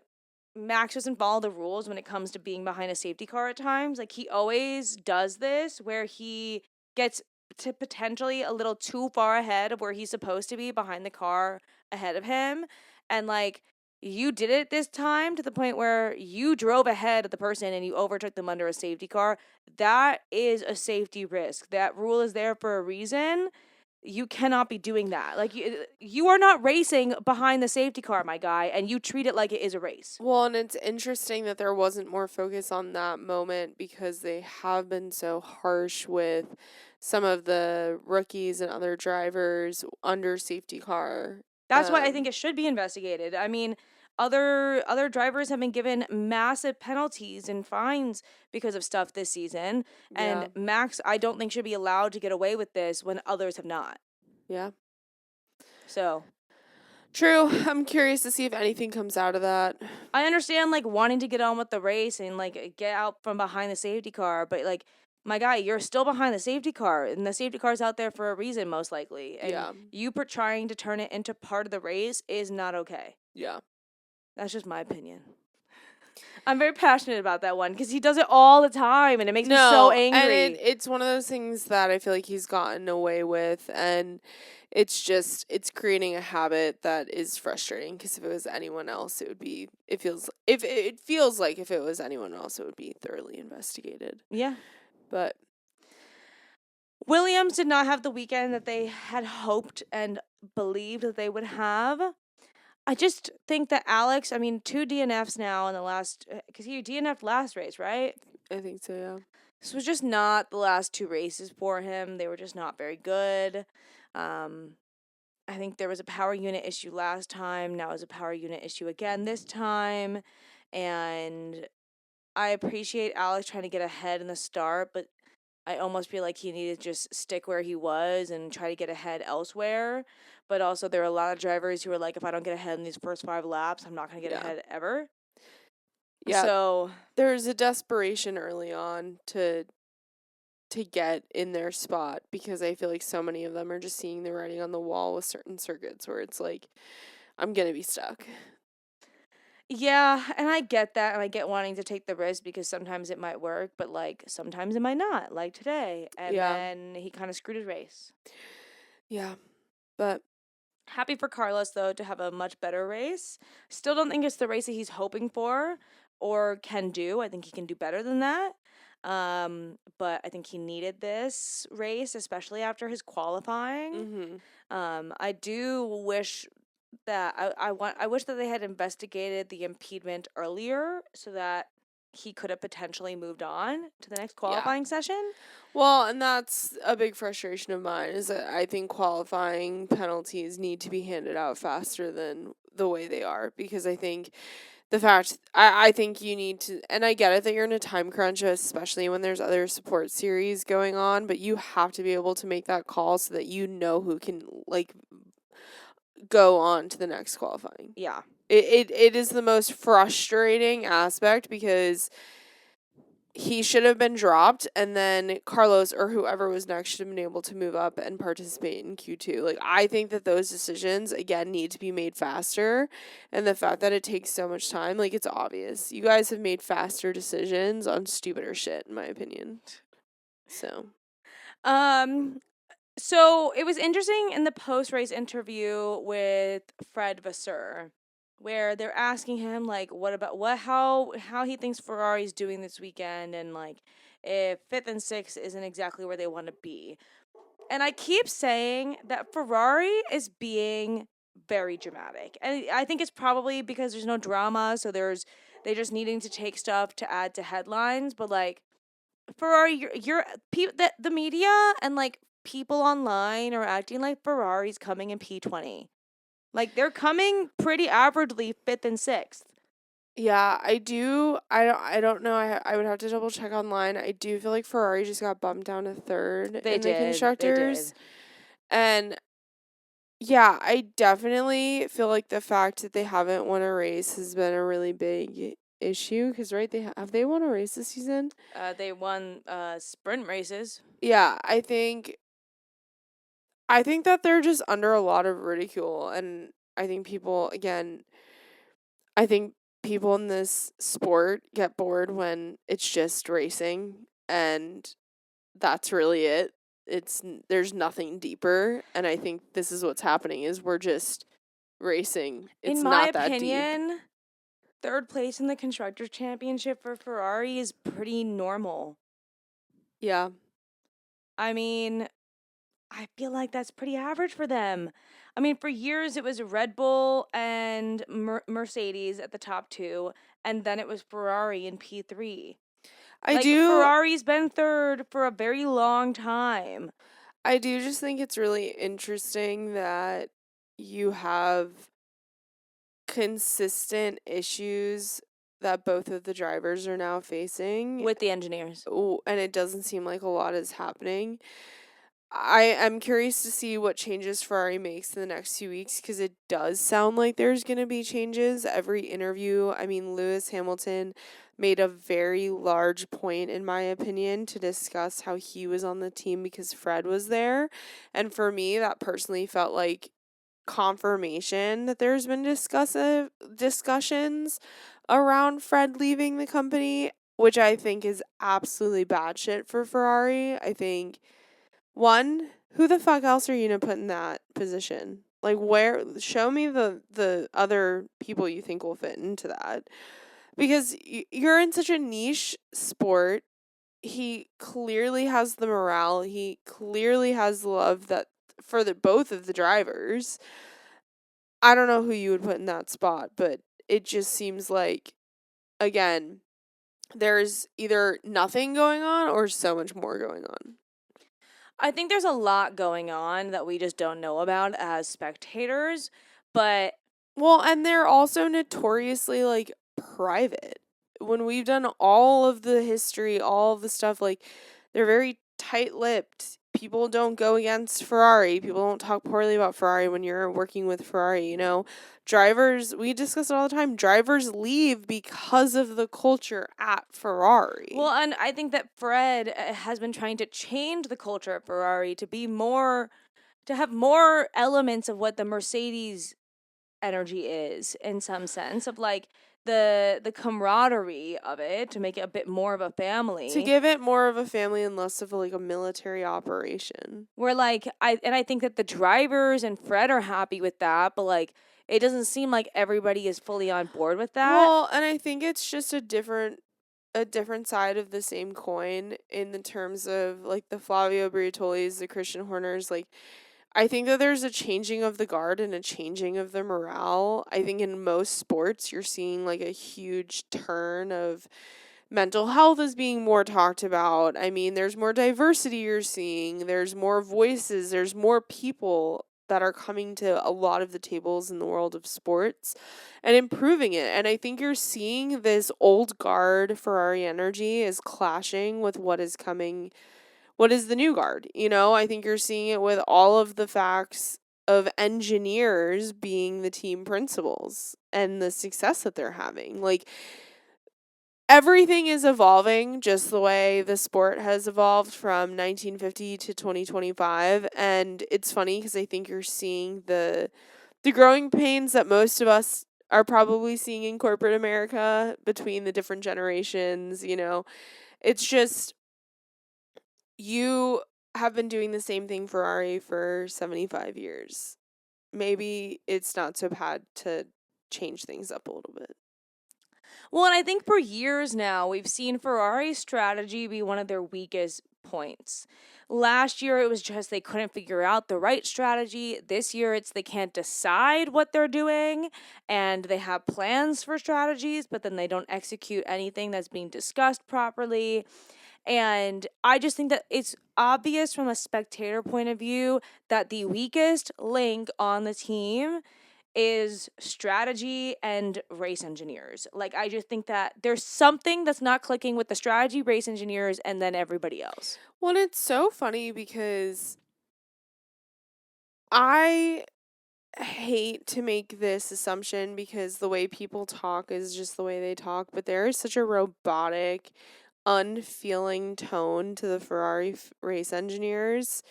Max doesn't follow the rules when it comes to being behind a safety car at times. Like, he always does this where he gets to potentially a little too far ahead of where he's supposed to be behind the car ahead of him. And, like, you did it this time to the point where you drove ahead of the person and you overtook them under a safety car. That is a safety risk. That rule is there for a reason. you cannot be doing that. Like you are not racing behind the safety car, my guy, and you treat it like it is a race. Well, and it's interesting that there wasn't more focus on that moment because they have been so harsh with some of the rookies and other drivers under safety car. That's why I think it should be investigated. I mean, other drivers have been given massive penalties and fines because of stuff this season, and Max I don't think should be allowed to get away with this when others have not. Yeah. So, true. I'm curious to see if anything comes out of that. I understand like wanting to get on with the race and like get out from behind the safety car, but like my guy, you're still behind the safety car, and the safety car's out there for a reason, most likely. And you trying to turn it into part of the race is not okay. Yeah. That's just my opinion. I'm very passionate about that one because he does it all the time, and it makes me so angry. And it's one of those things that I feel like he's gotten away with, and it's creating a habit that is frustrating because if it was anyone else, it feels like if it was anyone else, it would be thoroughly investigated. Yeah. But Williams did not have the weekend that they had hoped and believed that they would have. I just think that Alex, 2 DNFs now in the last, because he DNF'd last race, right? I think so, yeah. This was just not the last 2 races for him. They were just not very good. I think there was a power unit issue last time. Now it's a power unit issue again this time. And I appreciate Alex trying to get ahead in the start, but I almost feel like he needed to just stick where he was and try to get ahead elsewhere. But also, there are a lot of drivers who are like, if I don't get ahead in these first 5 laps, I'm not going to get ahead ever. Yeah. So there's a desperation early on to get in their spot because I feel like so many of them are just seeing the writing on the wall with certain circuits where it's like, I'm going to be stuck. Yeah, and I get that, and I get wanting to take the risk because sometimes it might work, but, like, sometimes it might not, like today. And then he kind of screwed his race. Yeah, but happy for Carlos, though, to have a much better race. Still don't think it's the race that he's hoping for or can do. I think he can do better than that. But I think he needed this race, especially after his qualifying. I do wish that I wish that they had investigated the impediment earlier so that he could have potentially moved on to the next qualifying session. Well, and that's a big frustration of mine is that I think qualifying penalties need to be handed out faster than the way they are because I think I think you need to, and I get it that you're in a time crunch, especially when there's other support series going on, but you have to be able to make that call so that you know who can, like, go on to the next qualifying. Yeah. It is the most frustrating aspect because he should have been dropped and then Carlos or whoever was next should have been able to move up and participate in Q2. Like, I think that those decisions, again, need to be made faster. And the fact that it takes so much time, like, it's obvious. You guys have made faster decisions on stupider shit, in my opinion. So it was interesting in the post-race interview with Fred Vasseur, where they're asking him like how he thinks Ferrari's doing this weekend and like if 5th and 6th isn't exactly where they want to be. And I keep saying that Ferrari is being very dramatic. And I think it's probably because there's no drama, so they just needing to take stuff to add to headlines, but like Ferrari, the media and like people online are acting like Ferrari's coming in P20. Like, they're coming pretty averagely 5th and 6th. Yeah, I do. I don't know. I would have to double check online. I do feel like Ferrari just got bumped down to 3rd in the constructors. And yeah, I definitely feel like the fact that they haven't won a race has been a really big issue because right, they won a race this season? They won sprint races. Yeah, I think that they're just under a lot of ridicule, and I think people in this sport get bored when it's just racing, and that's really it. There's nothing deeper, and I think this is what's happening is we're just racing. It's in my not that opinion, deep. 3rd place in the Constructors' Championship for Ferrari is pretty normal. Yeah. I mean, I feel like that's pretty average for them. I mean, for years it was Red Bull and Mercedes at the top two, and then it was Ferrari in P3. I Like, do Ferrari's been third for a very long time. I do just think it's really interesting that you have consistent issues that both of the drivers are now facing. With the engineers. And it doesn't seem like a lot is happening. I am curious to see what changes Ferrari makes in the next few weeks because it does sound like there's going to be changes. Every interview, I mean, Lewis Hamilton made a very large point, in my opinion, to discuss how he was on the team because Fred was there. And for me, that personally felt like confirmation that there's been discussions around Fred leaving the company, which I think is absolutely bad shit for Ferrari. I think one, who the fuck else are you gonna put in that position? Like, where? Show me the other people you think will fit into that, because you're in such a niche sport. He clearly has the morale. He clearly has the love that for the both of the drivers. I don't know who you would put in that spot, but it just seems like, again, there's either nothing going on or so much more going on. I think there's a lot going on that we just don't know about as spectators, but Well, and they're also notoriously like private. When we've done all of the history, all of the stuff, like they're very tight-lipped. People don't go against Ferrari. People don't talk poorly about Ferrari when you're working with Ferrari, you know. Drivers, we discuss it all the time. Drivers leave because of the culture at Ferrari. well, and I think that Fred has been trying to change the culture at Ferrari to be more, to have more elements of what the Mercedes energy is, in some sense, of like the camaraderie of it, to make it a bit more of a family, to give it more of a family and less of like a military operation. where like I think that the drivers and Fred are happy with that, but like it doesn't seem like everybody is fully on board with that. Well, and I think it's just a different side of the same coin in the terms of like the Flavio Briatolis, the Christian Horners. Like, I think that there's a changing of the guard and a changing of the morale. I think in most sports you're seeing like a huge turn of mental health is being more talked about. I mean, there's more diversity you're seeing, there's more voices, there's more people that are coming to a lot of the tables in the world of sports and improving it. And I think you're seeing this old guard Ferrari energy is clashing with what is coming, what is the new guard. You know, I think you're seeing it with all of the facts of engineers being the team principals and the success that they're having. Like, everything is evolving just the way the sport has evolved from 1950 to 2025. And it's funny because I think you're seeing the growing pains that most of us are probably seeing in corporate America between the different generations. You know, it's just, you have been doing the same thing Ferrari for 75 years. Maybe it's not so bad to change things up a little bit. Well, and I think for years now, we've seen Ferrari's strategy be one of their weakest points. Last year, it was just they couldn't figure out the right strategy. This year, it's they can't decide what they're doing, and they have plans for strategies, but then they don't execute anything that's being discussed properly. And I just think that it's obvious from a spectator point of view that the weakest link on the team is strategy and race engineers. Like, I just think that there's something that's not clicking with the strategy, race engineers, and then everybody else. Well, it's so funny because I hate to make this assumption because the way people talk is just the way they talk, but there is such a robotic, unfeeling tone to the Ferrari race engineers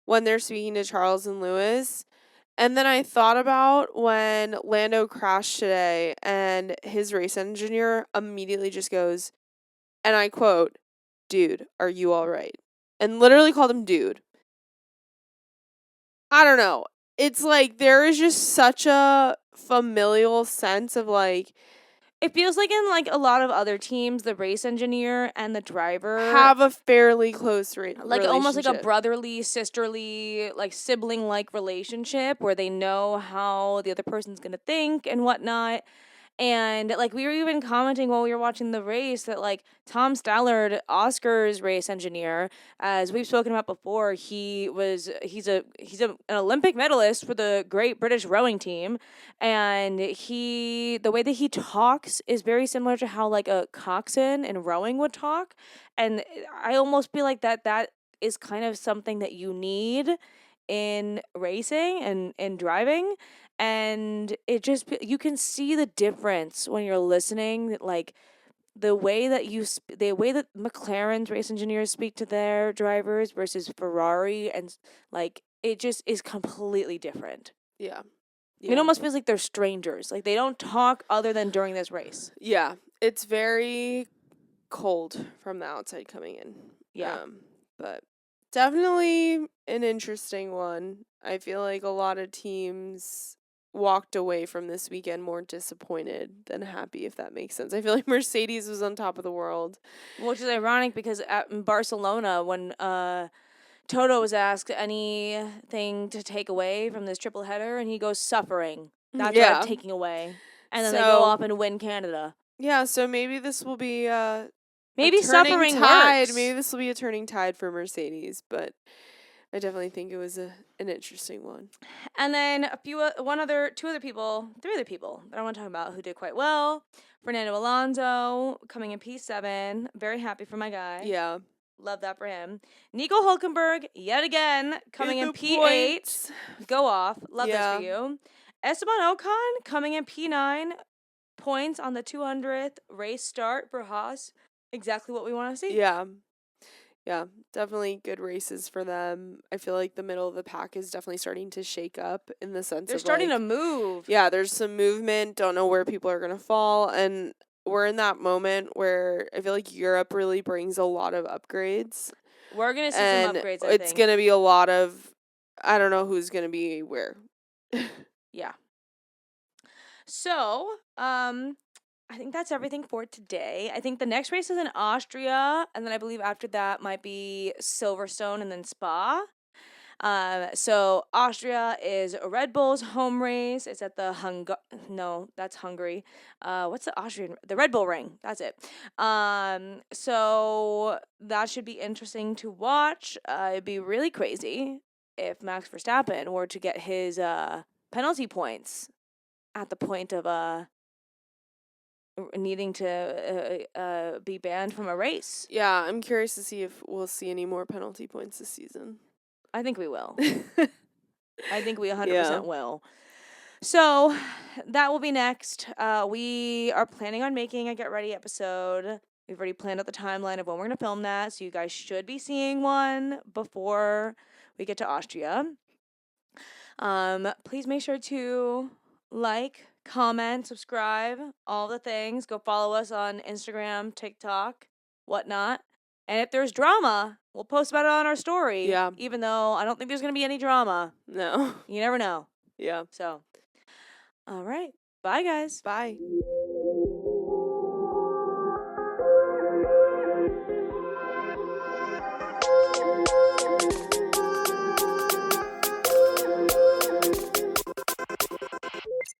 when they're speaking to Charles and Lewis. And then I thought about when Lando crashed today and his race engineer immediately just goes, and I quote, "Dude, are you all right?" And literally called him dude. I don't know. It's like there is just such a familial sense of like, It feels like in like a lot of other teams, the race engineer and the driver have a fairly close like almost like a relationship. brotherly, sisterly, like sibling like relationship where they know how the other person's gonna think and whatnot. And like we were even commenting while we were watching the race that like Tom Stallard, Oscar's race engineer, as we've spoken about before, he's an Olympic medalist for the Great British Rowing Team, and the way that he talks is very similar to how like a coxswain in rowing would talk, and I almost feel like that is kind of something that you need in racing and in driving, and it just you can see the difference when you're listening, like the way that the way that McLaren's race engineers speak to their drivers versus Ferrari, and like it just is completely different. Yeah. It almost feels like they're strangers, like they don't talk other than during this race. Yeah, it's very cold from the outside coming in. Yeah. But definitely an interesting one. I feel like a lot of teams walked away from this weekend more disappointed than happy, if that makes sense. I feel like Mercedes was on top of the world. Which is ironic because in Barcelona, when Toto was asked anything to take away from this triple header, and he goes, suffering. That's what I'm taking away. And then they go off and win Canada. Yeah, so maybe this will be maybe suffering tide. works. Maybe this will be a turning tide for Mercedes, but I definitely think it was an interesting one. And then three other people that I want to talk about who did quite well. Fernando Alonso coming in P7. Very happy for my guy. Yeah. Love that for him. Nico Hulkenberg, yet again, coming in P8. Points. Go off. Love this for you. Esteban Ocon coming in P9. Points on the 200th race start for Haas. Exactly what we want to see. Yeah. Yeah, definitely good races for them. I feel like the middle of the pack is definitely starting to shake up in the sense they're starting to move. Yeah, there's some movement. Don't know where people are going to fall. And we're in that moment where I feel like Europe really brings a lot of upgrades. We're going to see some upgrades, I think. It's going to be a lot of, I don't know who's going to be where. Yeah. So, I think that's everything for today. I think the next race is in Austria, and then I believe after that might be Silverstone and then Spa. So Austria is Red Bull's home race. It's at the that's Hungary. What's the Austrian? The Red Bull Ring. That's it. So that should be interesting to watch. It'd be really crazy if Max Verstappen were to get his penalty points at the point of needing to be banned from a race. Yeah, I'm curious to see if we'll see any more penalty points this season. I think we will. I think we 100% will. So that will be next. We are planning on making a Get Ready episode. We've already planned out the timeline of when we're going to film that, so you guys should be seeing one before we get to Austria. Please make sure to like, comment, subscribe, all the things. Go follow us on Instagram, TikTok, whatnot. And if there's drama, we'll post about it on our story. Yeah. Even though I don't think there's going to be any drama. No. You never know. Yeah. So, all right. Bye, guys. Bye.